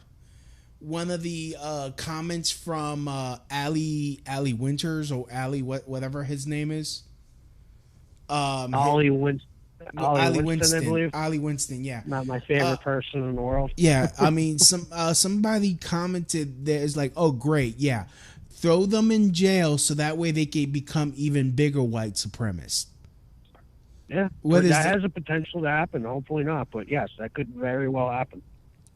comments from Ali Winters, or Ali whatever his name is. Ali Winston, I believe. Ali Winston, yeah. Not my favorite person in the world. Yeah, I mean, somebody commented there is like, oh great, yeah, throw them in jail so that way they can become even bigger white supremacists. Yeah, that has a potential to happen. Hopefully not, but yes, that could very well happen.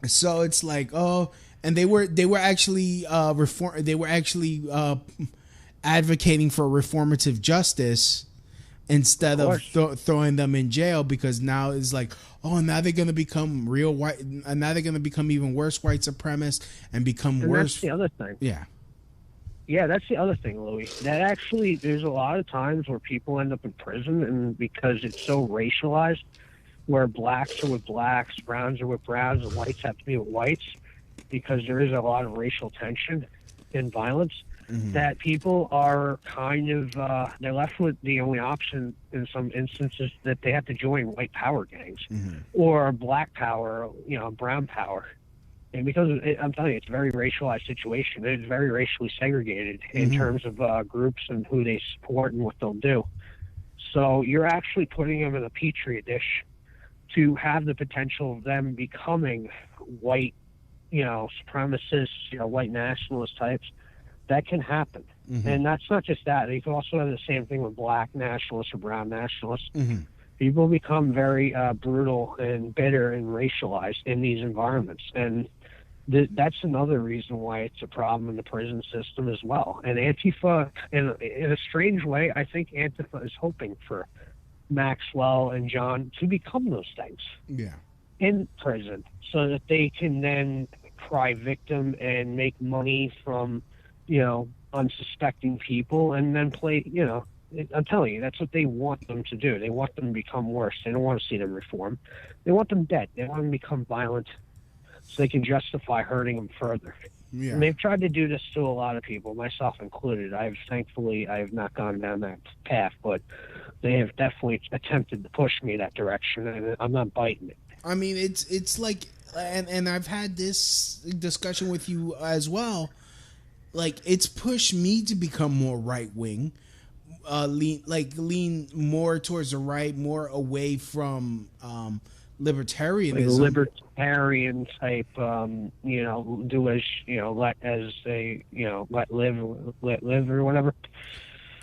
So it's like, oh, and they were actually advocating for reformative justice instead of throwing them in jail, because now it's like, oh, now they're going to become real white, and now they're going to become even worse white supremacists and become worse. That's the other thing. Yeah, that's the other thing, Louis. That actually, there's a lot of times where people end up in prison, and because it's so racialized, where blacks are with blacks, browns are with browns, and whites have to be with whites, because there is a lot of racial tension and violence, that people are kind of, they're left with the only option in some instances that they have to join white power gangs, or black power, brown power. And because I'm telling you, it's a very racialized situation. It's very racially segregated in terms of groups and who they support and what they'll do. So you're actually putting them in a petri dish to have the potential of them becoming white, supremacists, white nationalist types. That can happen. And that's not just that. You can also have the same thing with black nationalists or brown nationalists. People become very brutal and bitter and racialized in these environments. And that's another reason why it's a problem in the prison system as well. And Antifa, in a strange way, I think Antifa is hoping for Maxwell and John to become those things in prison, so that they can then cry victim and make money from, unsuspecting people, and then play, I'm telling you, that's what they want them to do. They want them to become worse. They don't want to see them reform. They want them dead. They want them to become violent so they can justify hurting them further. Yeah. And they've tried to do this to a lot of people, myself included. I have not gone down that path, but they have definitely attempted to push me that direction, and I'm not biting it. I mean, it's like, and I've had this discussion with you as well. Like, it's pushed me to become more right wing, lean more towards the right, more away from libertarianism. Like a libertarian type, do as let live or whatever.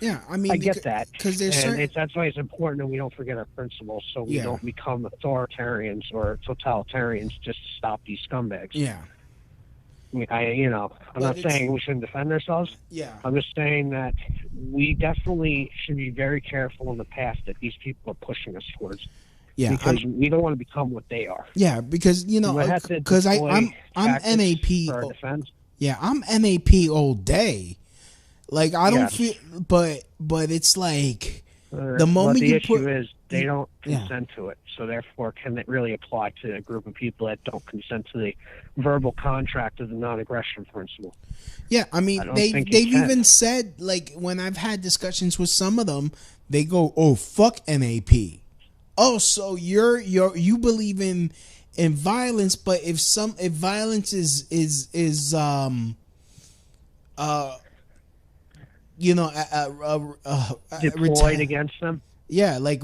Yeah, I mean, I get that, because that's why it's important that we don't forget our principles, so we don't become authoritarians or totalitarians just to stop these scumbags. Yeah. I'm not saying we shouldn't defend ourselves. Yeah. I'm just saying that we definitely should be very careful in the path that these people are pushing us towards. Yeah. Because we don't want to become what they are. Yeah, because because I'm NAP. Yeah, I'm NAP all day. Like, I don't feel, but it's like the moment the you issue is they don't consent to it, so therefore can it really apply to a group of people that don't consent to the verbal contract of the non-aggression principle? Yeah, I mean, they've even said, like, when I've had discussions with some of them, they go, "Oh, fuck NAP." Oh, so you believe in in violence, but if violence is deployed against them. Yeah, like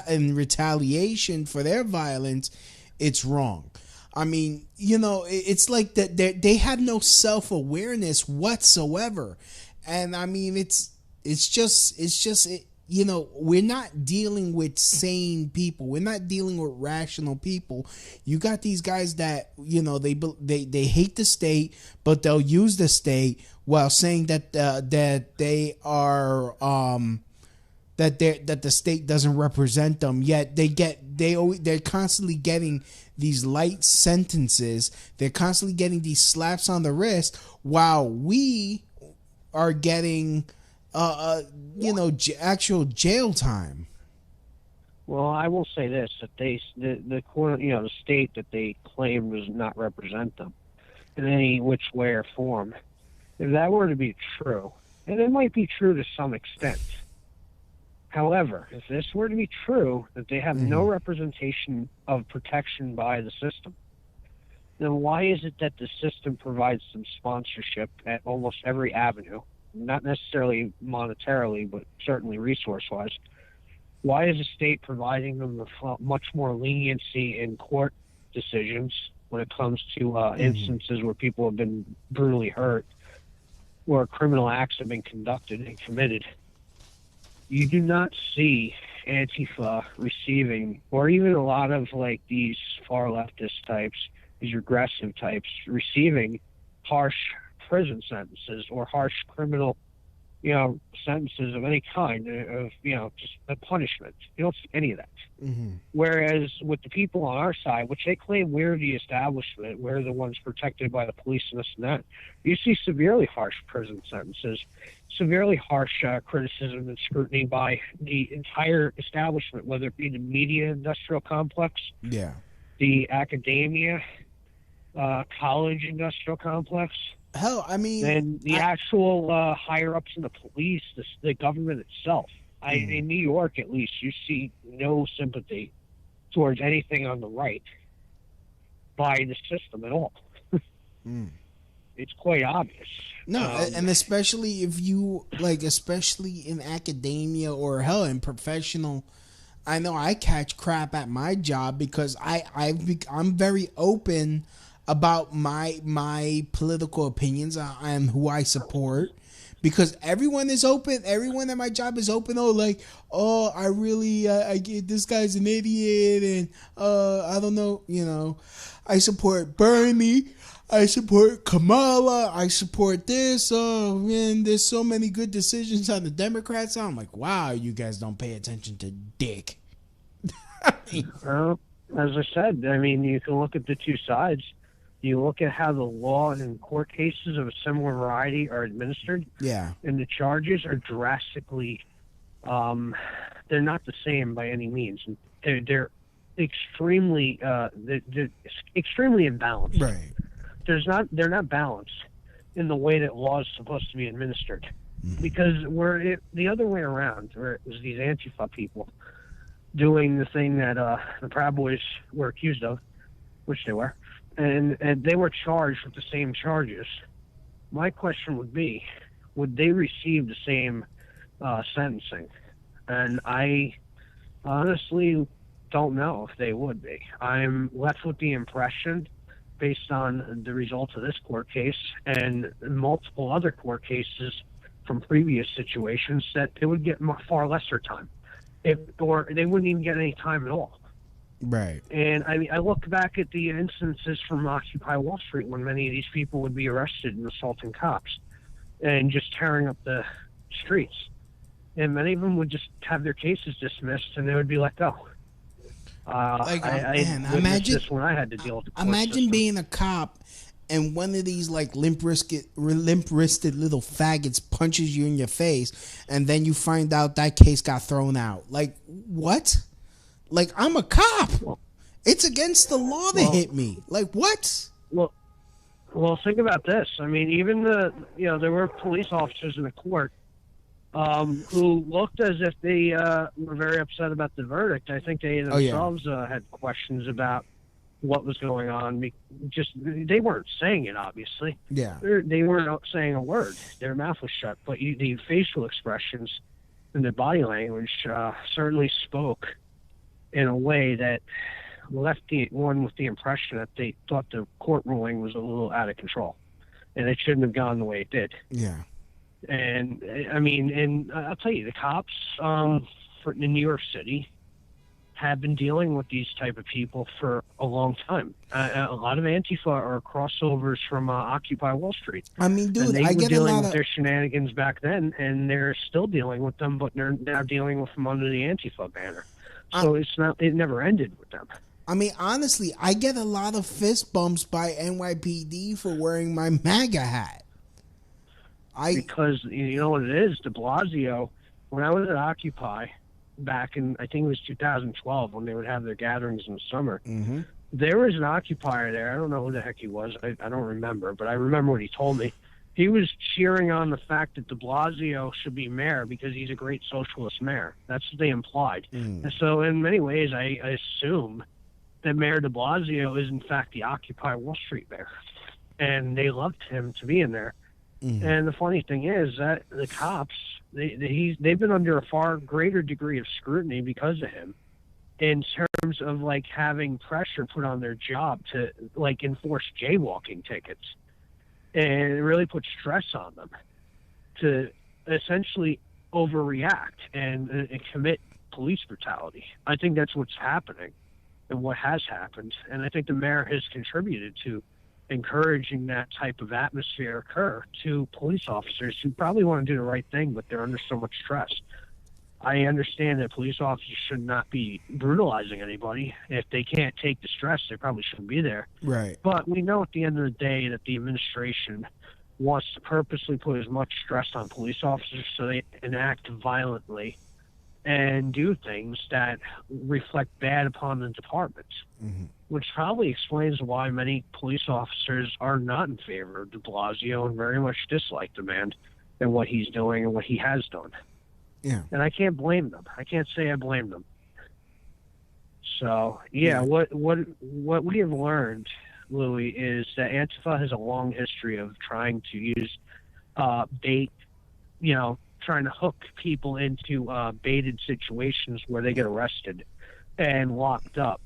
in retaliation for their violence, it's wrong. I mean, it's like that they had no self-awareness whatsoever. And I mean, it's just we're not dealing with sane people. We're not dealing with rational people. You got these guys that, they hate the state, but they'll use the state while saying that they are that the state doesn't represent them. Yet they're constantly getting these light sentences. They're constantly getting these slaps on the wrist while we are getting actual jail time. Well, I will say this: that the state that they claim does not represent them in any which way or form. If that were to be true, and it might be true to some extent. However, if this were to be true, that they have no representation of protection by the system, then why is it that the system provides them sponsorship at almost every avenue? Not necessarily monetarily, but certainly resource-wise. Why is the state providing them with much more leniency in court decisions when it comes to instances where people have been brutally hurt or criminal acts have been conducted and committed? You do not see Antifa receiving, or even a lot of like these far leftist types, these regressive types, receiving harsh prison sentences or harsh criminal, sentences of any kind of, just a punishment. You don't see any of that. Mm-hmm. Whereas with the people on our side, which they claim we're the establishment, we're the ones protected by the police and this and that, you see severely harsh prison sentences, severely harsh criticism and scrutiny by the entire establishment, whether it be the media industrial complex, the academia, college industrial complex. Hell, I mean, and the actual higher ups in the police, the government itself. In New York, at least, you see no sympathy towards anything on the right by the system at all. It's quite obvious. No, and especially if you especially in academia or hell in professional. I know I catch crap at my job because I'm very open about my political opinions and who I support, because everyone is open. Everyone at my job is open. I really I get this guy's an idiot, and I don't know. I support Bernie. I support Kamala. I support this. Oh man, there's so many good decisions on the Democrat side. I'm like, wow, you guys don't pay attention to dick. Well, as I said, you can look at the two sides. You look at how the law and court cases of a similar variety are administered. Yeah. And the charges are drastically, they're not the same by any means. They're extremely, extremely imbalanced. Right. They're not balanced in the way that law is supposed to be administered. Mm-hmm. Because the other way around, where it was these Antifa people doing the thing that the Proud Boys were accused of, which they were, and they were charged with the same charges. My question would be, would they receive the same sentencing? And I honestly don't know if they would be. I'm left with the impression, based on the results of this court case and multiple other court cases from previous situations, that they would get far lesser time, or they wouldn't even get any time at all. Right. And I look back at the instances from Occupy Wall Street when many of these people would be arrested and assaulting cops and just tearing up the streets. And many of them would just have their cases dismissed and they would be let go. Imagine this when I had to deal with the court system. Being a cop and one of these limp-wristed little faggots punches you in your face, and then you find out that case got thrown out. What? I'm a cop. It's against the law to hit me. What? Well, think about this. Even there were police officers in the court who looked as if they were very upset about the verdict. I think they themselves had questions about what was going on. Just they weren't saying it, obviously. Yeah. They weren't saying a word. Their mouth was shut. But the facial expressions and the body language certainly spoke in a way that left one with the impression that they thought the court ruling was a little out of control, and it shouldn't have gone the way it did. Yeah. And I mean, and I'll tell you, the cops in New York City have been dealing with these type of people for a long time. A lot of Antifa are crossovers from Occupy Wall Street. I mean, dude, and they I were get a dealing lot with of their shenanigans back then, and they're still dealing with them, but they're now dealing with them under the Antifa banner. So it never ended with them. I mean, honestly, I get a lot of fist bumps by NYPD for wearing my MAGA hat. Because you know what it is, de Blasio, when I was at Occupy back in, I think it was 2012, when they would have their gatherings in the summer, there was an occupier there. I don't know who the heck he was. I don't remember, but I remember what he told me. He was cheering on the fact that de Blasio should be mayor because he's a great socialist mayor. That's what they implied. And so in many ways, I assume that Mayor de Blasio is in fact the Occupy Wall Street mayor. And they loved him to be in there. And the funny thing is that the cops, they've been under a far greater degree of scrutiny because of him, in terms of like having pressure put on their job to like enforce jaywalking tickets, and it really put stress on them to essentially overreact and commit police brutality. I think that's what's happening and what has happened, and I think the mayor has contributed to encouraging that type of atmosphere occur to police officers who probably want to do the right thing, but they're under so much stress. I understand that police officers should not be brutalizing anybody. If they can't take the stress, they probably shouldn't be there. Right. But we know at the end of the day that the administration wants to purposely put as much stress on police officers so they enact violently and do things that reflect bad upon the department, which probably explains why many police officers are not in favor of de Blasio and very much dislike the man and what he's doing and what he has done. Yeah. And I can't blame them. I can't say I blame them. So, what we have learned, Louis, is that Antifa has a long history of trying to use bait, trying to hook people into baited situations where they get arrested and locked up.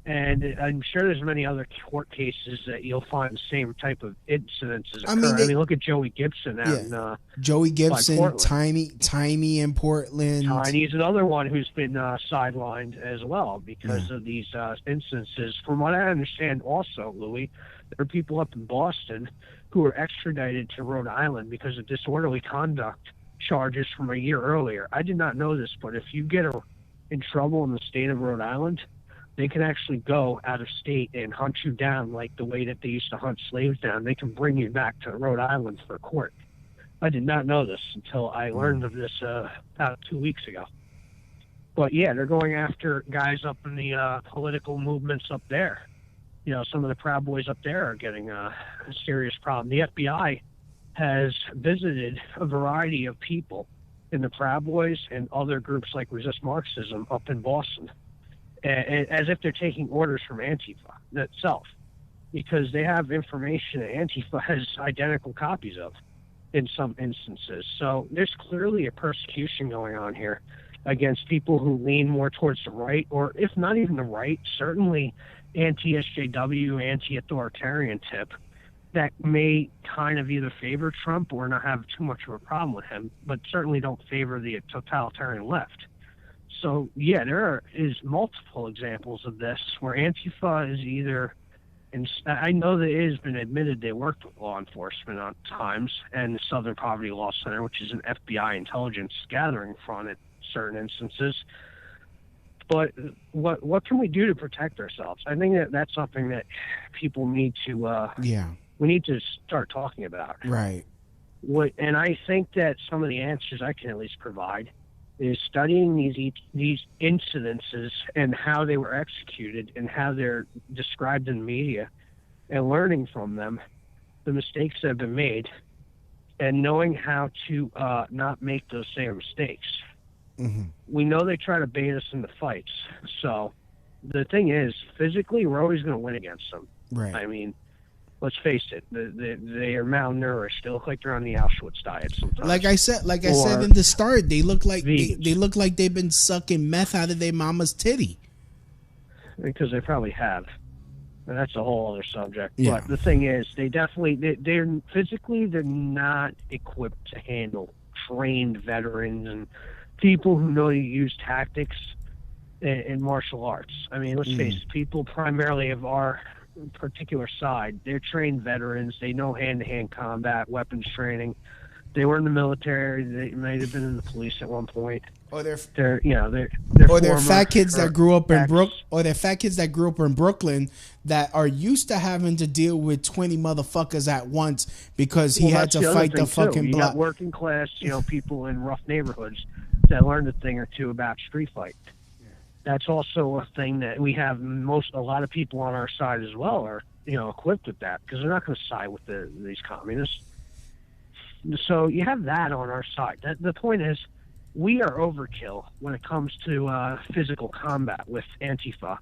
And I'm sure there's many other court cases that you'll find the same type of incidences occur. I mean, look at Joey Gibson out in Joey Gibson, Tiny in Portland. Tiny's another one who's been sidelined as well because of these instances. From what I understand also, Louis, there are people up in Boston who were extradited to Rhode Island because of disorderly conduct charges from a year earlier. I did not know this, but if you get in trouble in the state of Rhode Island, they can actually go out of state and hunt you down like the way that they used to hunt slaves down. They can bring you back to Rhode Island for court. I did not know this until I learned of this about 2 weeks ago. But yeah, they're going after guys up in the political movements up there. Some of the Proud Boys up there are getting a serious problem. The FBI has visited a variety of people in the Proud Boys and other groups like Resist Marxism up in Boston, as if they're taking orders from Antifa itself, because they have information that Antifa has identical copies of in some instances. So there's clearly a persecution going on here against people who lean more towards the right, or if not even the right, certainly anti-SJW, anti-authoritarian tip that may kind of either favor Trump or not have too much of a problem with him, but certainly don't favor the totalitarian left. So, yeah, there is multiple examples of this where Antifa is either, and I know that it has been admitted they worked with law enforcement at times and the Southern Poverty Law Center, which is an FBI intelligence gathering front at certain instances. But what can we do to protect ourselves? I think that's something that people need to we need to start talking about. Right. And I think that some of the answers I can at least provide is studying these incidences and how they were executed and how they're described in the media, and learning from them the mistakes that have been made and knowing how to not make those same mistakes. We know they try to bait us into fights, so The thing is, physically, we're always going to win against them. Right. I mean, let's face it, they are malnourished. They look like they're on the Auschwitz diet sometimes. Like I said in the start, they look like they look like they've been sucking meth out of their mama's titty. Because they probably have. And that's a whole other subject. Yeah. But the thing is, they're physically, they're not equipped to handle trained veterans and people who know to use tactics in martial arts. I mean, let's face it, people primarily of our particular side, they're trained veterans. They know hand-to-hand combat, weapons training. They were in the military. They might have been in the police at one point. Or they're fat kids that grew up in Brooklyn that are used to having to deal with 20 motherfuckers at once because he had to fight the fucking block. You got working class, people in rough neighborhoods that learned a thing or two about street fight. That's also a thing that we have. A lot of people on our side as well are equipped with that because they're not going to side with these communists. So you have that on our side. The point is, we are overkill when it comes to physical combat with Antifa,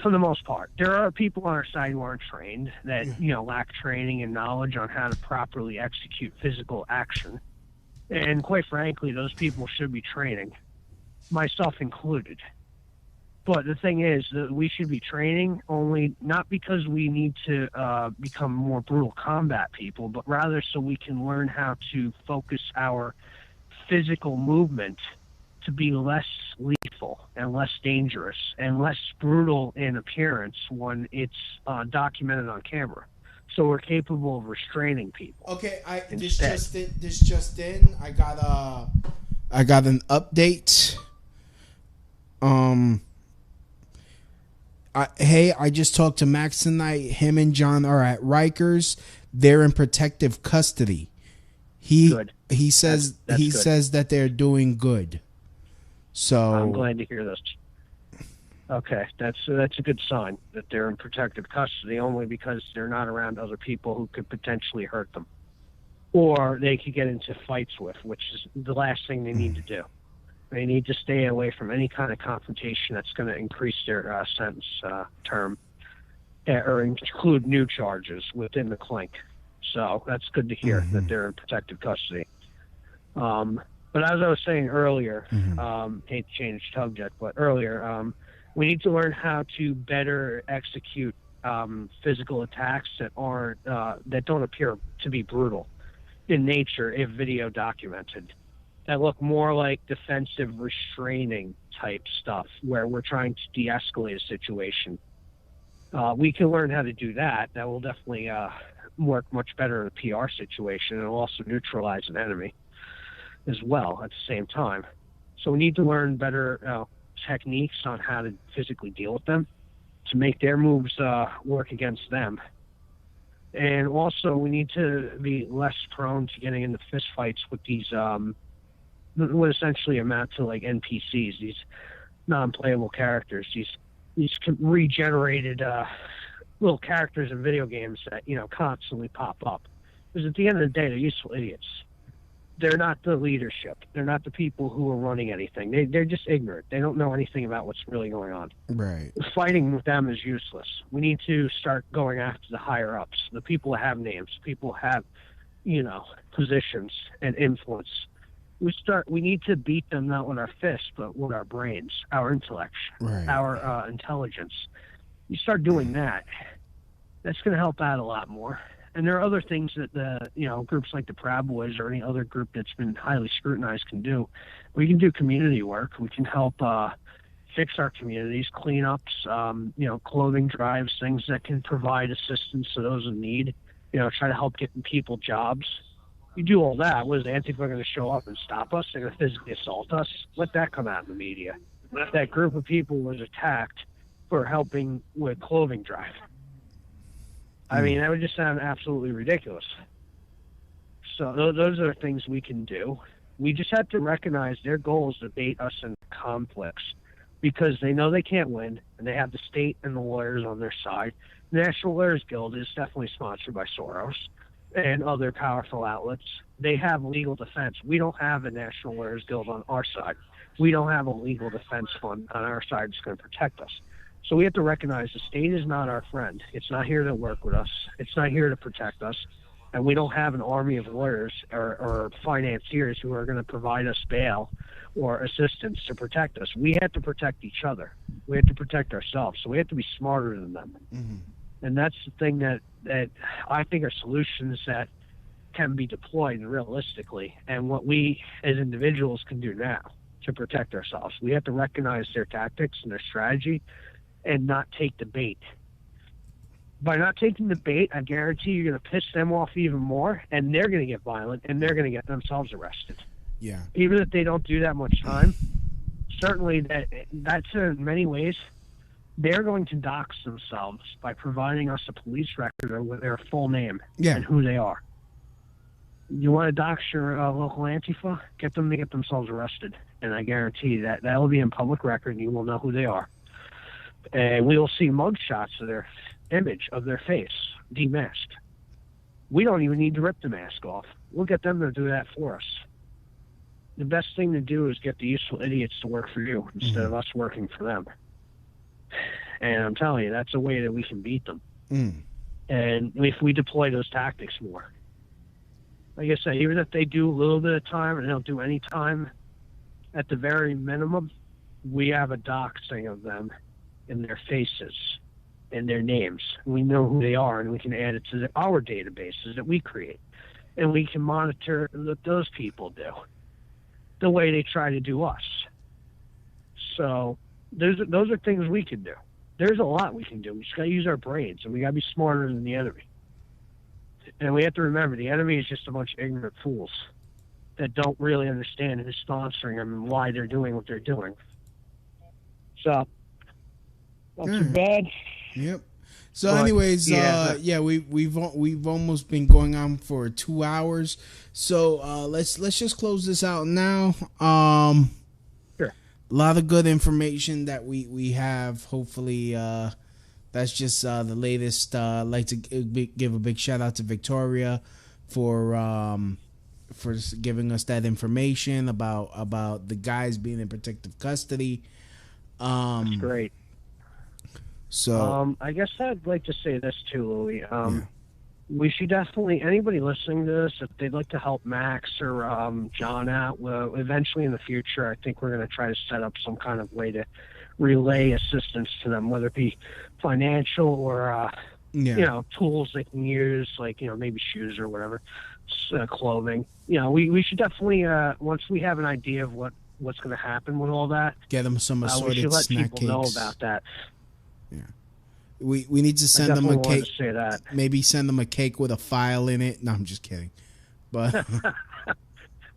for the most part. There are people on our side who aren't trained, that lack training and knowledge on how to properly execute physical action. And quite frankly, those people should be training, myself included. But the thing is that we should be training only not because we need to become more brutal combat people, but rather so we can learn how to focus our physical movement to be less lethal and less dangerous and less brutal in appearance when it's documented on camera. So we're capable of restraining people. Okay, this just in. I got an update. I just talked to Max tonight. Him and John are at Rikers. They're in protective custody. He says says that they're doing good. So I'm glad to hear this. Okay, that's a good sign that they're in protective custody, only because they're not around other people who could potentially hurt them, or they could get into fights with, which is the last thing they need to do. They need to stay away from any kind of confrontation that's going to increase their sentence term or include new charges within the clink. So that's good to hear that they're in protective custody. But as I was saying earlier, hate to change the subject, but earlier, we need to learn how to better execute physical attacks that aren't that don't appear to be brutal in nature if video documented. That look more like defensive restraining type stuff where we're trying to de-escalate a situation. We can learn how to do that. That will definitely work much better in a PR situation, and it'll also neutralize an enemy as well at the same time. So we need to learn better techniques on how to physically deal with them to make their moves work against them. And also we need to be less prone to getting into fist fights with these what essentially amount to like NPCs, these non-playable characters, these regenerated little characters in video games that constantly pop up. Because at the end of the day, they're useful idiots. They're not the leadership. They're not the people who are running anything. They're just ignorant. They don't know anything about what's really going on. Right. Fighting with them is useless. We need to start going after the higher ups, the people who have names, people who have positions and influence. We need to beat them not with our fists, but with our brains, our intellect, our intelligence. You start doing that, that's going to help out a lot more. And there are other things that groups like the Proud Boys or any other group that's been highly scrutinized can do. We can do community work. We can help fix our communities, cleanups, clothing drives, things that can provide assistance to those in need. Try to help get people jobs. You do all that, what is Antifa going to show up and stop us? They're going to physically assault us? Let that come out in the media. That group of people was attacked for helping with clothing drive. I mean, that would just sound absolutely ridiculous. So those are things we can do. We just have to recognize their goal is to bait us in conflicts because they know they can't win, and they have the state and the lawyers on their side. The National Lawyers Guild is definitely sponsored by Soros and other powerful outlets. They have legal defense. We don't have a National Lawyers Guild on our side. We don't have a legal defense fund on our side that's going to protect us. So we have to recognize the state is not our friend. It's not here to work with us. It's not here to protect us. And we don't have an army of lawyers or financiers who are going to provide us bail or assistance to protect us. We have to protect each other. We have to protect ourselves. So we have to be smarter than them. Mm-hmm. And that's the thing that I think are solutions that can be deployed realistically. And what we as individuals can do now to protect ourselves. We have to recognize their tactics and their strategy and not take the bait. By not taking the bait, I guarantee you're going to piss them off even more, and they're going to get violent, and they're going to get themselves arrested. Yeah. Even if they don't do that much time, certainly that's in many ways, they're going to dox themselves by providing us a police record with their full name and who they are. You want to dox your local Antifa? Get them to get themselves arrested, and I guarantee that will be in public record, and you will know who they are. And we will see mugshots of their image, of their face, demasked. We don't even need to rip the mask off. We'll get them to do that for us. The best thing to do is get the useful idiots to work for you instead of us working for them. And I'm telling you, that's a way that we can beat them. And if we deploy those tactics more. Like I said, even if they do a little bit of time and they don't do any time, at the very minimum, we have a doxing of them in their faces and their names. We know who they are, and we can add it to our databases that we create. And we can monitor what those people do, the way they try to do us. So those are things we can do. There's a lot we can do. We just got to use our brains, and we got to be smarter than the enemy. And we have to remember, the enemy is just a bunch of ignorant fools that don't really understand who's sponsoring them and why they're doing what they're doing. So, not too bad. Yep. So, anyways, we've almost been going on for 2 hours. So let's just close this out now. Sure. A lot of good information that we have. Hopefully, that's just the latest. I'd like to give a big shout out to Victoria for giving us that information about the guys being in protective custody. That's great. So I guess I'd like to say this too, Louie. We should definitely, anybody listening to this, if they'd like to help Max or John out, eventually in the future, I think we're going to try to set up some kind of way to relay assistance to them, whether it be financial or tools they can use, like maybe shoes or whatever, clothing. We should definitely once we have an idea of what's going to happen with all that, get them some assorted we should let snack people cakes. know about that. Yeah, we need to send them a cake. To say that. Maybe send them a cake with a file in it. No, I'm just kidding. But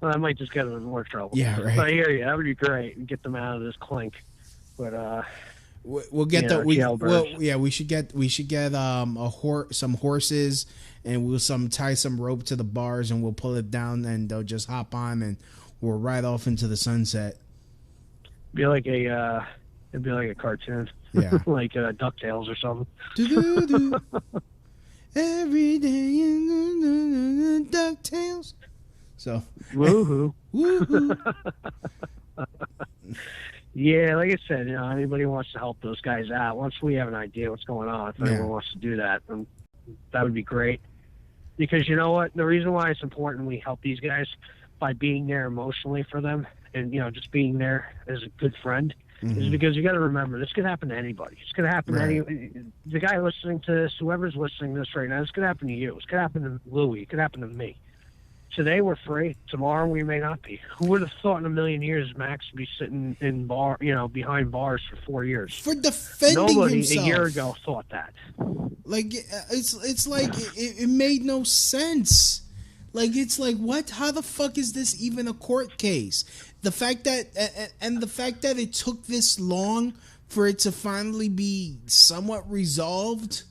well, I might just get them in more trouble. Yeah, right. But I hear you. That would be great, and get them out of this clink. But we'll get we should get some horses, and we'll tie some rope to the bars, and we'll pull it down, and they'll just hop on, and we'll ride off into the sunset. It'd be like a cartoon. Yeah. Like DuckTales or something. Every day in DuckTales. So woohoo. Woohoo. Yeah, like I said, anybody who wants to help those guys out, once we have an idea what's going on, if anyone wants to do that, that would be great. Because you know what? The reason why it's important we help these guys by being there emotionally for them and, just being there as a good friend is because you got to remember, this could happen to anybody. It's going to happen to any. The guy listening to this, whoever's listening to this right now, it's going to happen to you. It's going to happen to Louie. It could happen to me. Today we're free. Tomorrow we may not be. Who would have thought in a million years Max would be sitting in behind bars for 4 years for defending Nobody himself? A year ago thought that. Like it's like it made no sense. Like it's like what? How the fuck is this even a court case? The fact that it took this long for it to finally be somewhat resolved,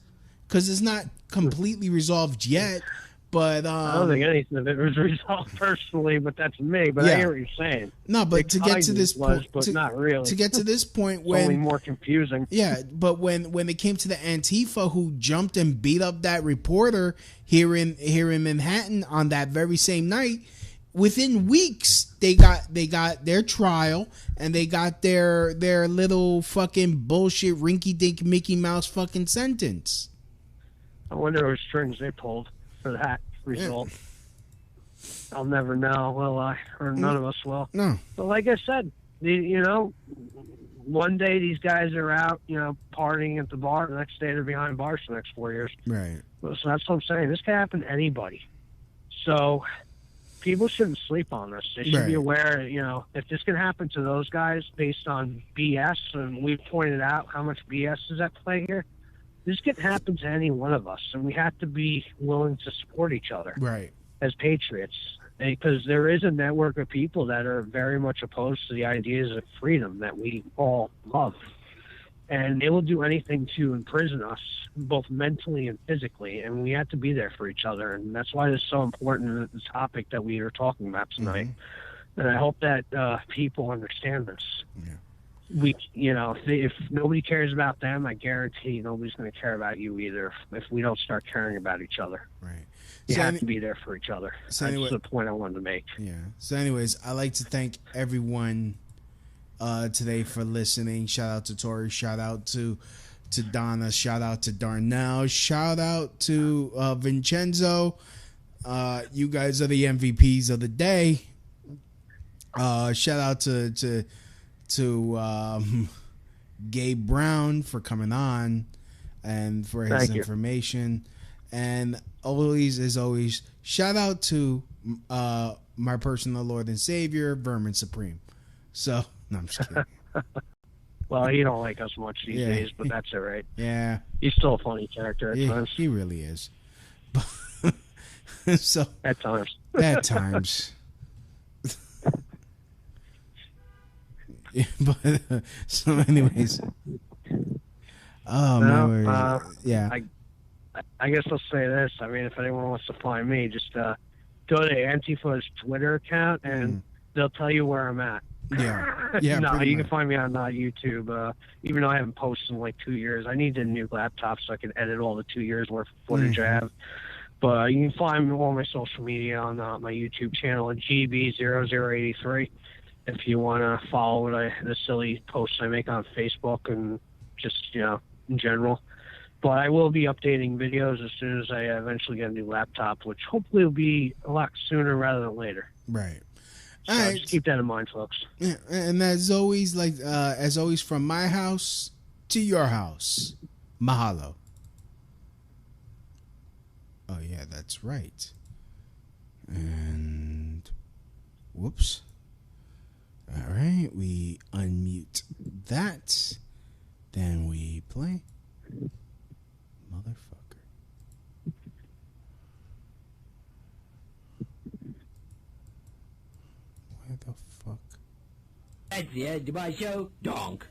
because it's not completely resolved yet. But I don't think anything of it was resolved personally, but that's me. But I hear what you're saying. No, but to get to this point, but not really. To get to this point, it's only more confusing. Yeah, but when it came to the Antifa who jumped and beat up that reporter here in Manhattan on that very same night, within weeks they got their trial and they got their little fucking bullshit rinky dink Mickey Mouse fucking sentence. I wonder what strings they pulled for that result. I'll never know, will I? Or none of us will. No. But like I said, one day these guys are out, partying at the bar. The next day they're behind bars for the next 4 years. Right. So that's what I'm saying. This can happen to anybody. So people shouldn't sleep on this. They should be aware, if this can happen to those guys based on BS, and we've pointed out how much BS is at play here, this can happen to any one of us, and we have to be willing to support each other. Right. As patriots, because there is a network of people that are very much opposed to the ideas of freedom that we all love. And they will do anything to imprison us, both mentally and physically, and we have to be there for each other. And that's why it's so important, the topic that we are talking about tonight. Mm-hmm. And I hope that people understand this. Yeah. If nobody cares about them, I guarantee nobody's going to care about you either if we don't start caring about each other. Right. You have to be there for each other. So that's the point I wanted to make. Yeah. So anyways, I'd like to thank everyone today for listening. Shout out to Tori. Shout out to Donna. Shout out to Darnell. Shout out to Vincenzo. You guys are the MVPs of the day. Shout out to Gabe Brown for coming on and for his information. And as always, shout out to my personal Lord and Savior, Vermin Supreme. So, no, I'm just kidding. Well, he don't like us much these days, but that's all right. Yeah. He's still a funny character at times. He really is. So at times. At times. But so anyways. Oh, man. Yeah. I guess I'll say this. I mean, if anyone wants to find me, just go to Antifa's Twitter account, and they'll tell you where I'm at. Yeah. No, you can find me on YouTube. Even though I haven't posted in like 2 years, I need a new laptop so I can edit all the 2 years worth of footage I have. But you can find all my social media on my YouTube channel at GB0083. If you want to follow the silly posts I make on Facebook and just in general. But I will be updating videos as soon as I eventually get a new laptop, which hopefully will be a lot sooner rather than later. Right. So just keep that in mind, folks. Yeah, and as always, from my house to your house, mahalo. Oh yeah, that's right. And whoops. All right, we unmute that. Then we play. Motherfucker. Where the fuck? That's the end of my show, donk.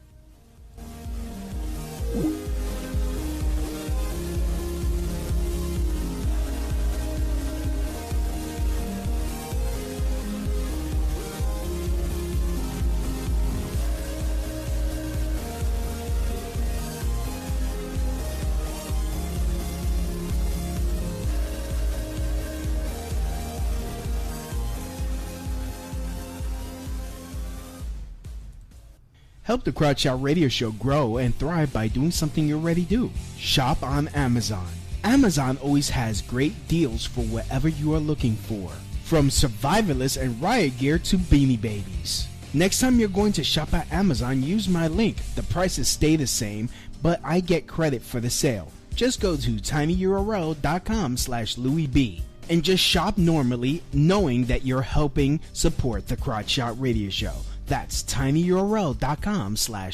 Help the Crotch Shot Radio Show grow and thrive by doing something you already do. Shop on Amazon. Amazon always has great deals for whatever you are looking for. From survivalists and riot gear to beanie babies. Next time you're going to shop at Amazon, use my link. The prices stay the same, but I get credit for the sale. Just go to tinyurl.com/LouisB and just shop normally, knowing that you're helping support the Crotch Shot Radio Show. That's tinyurl.com/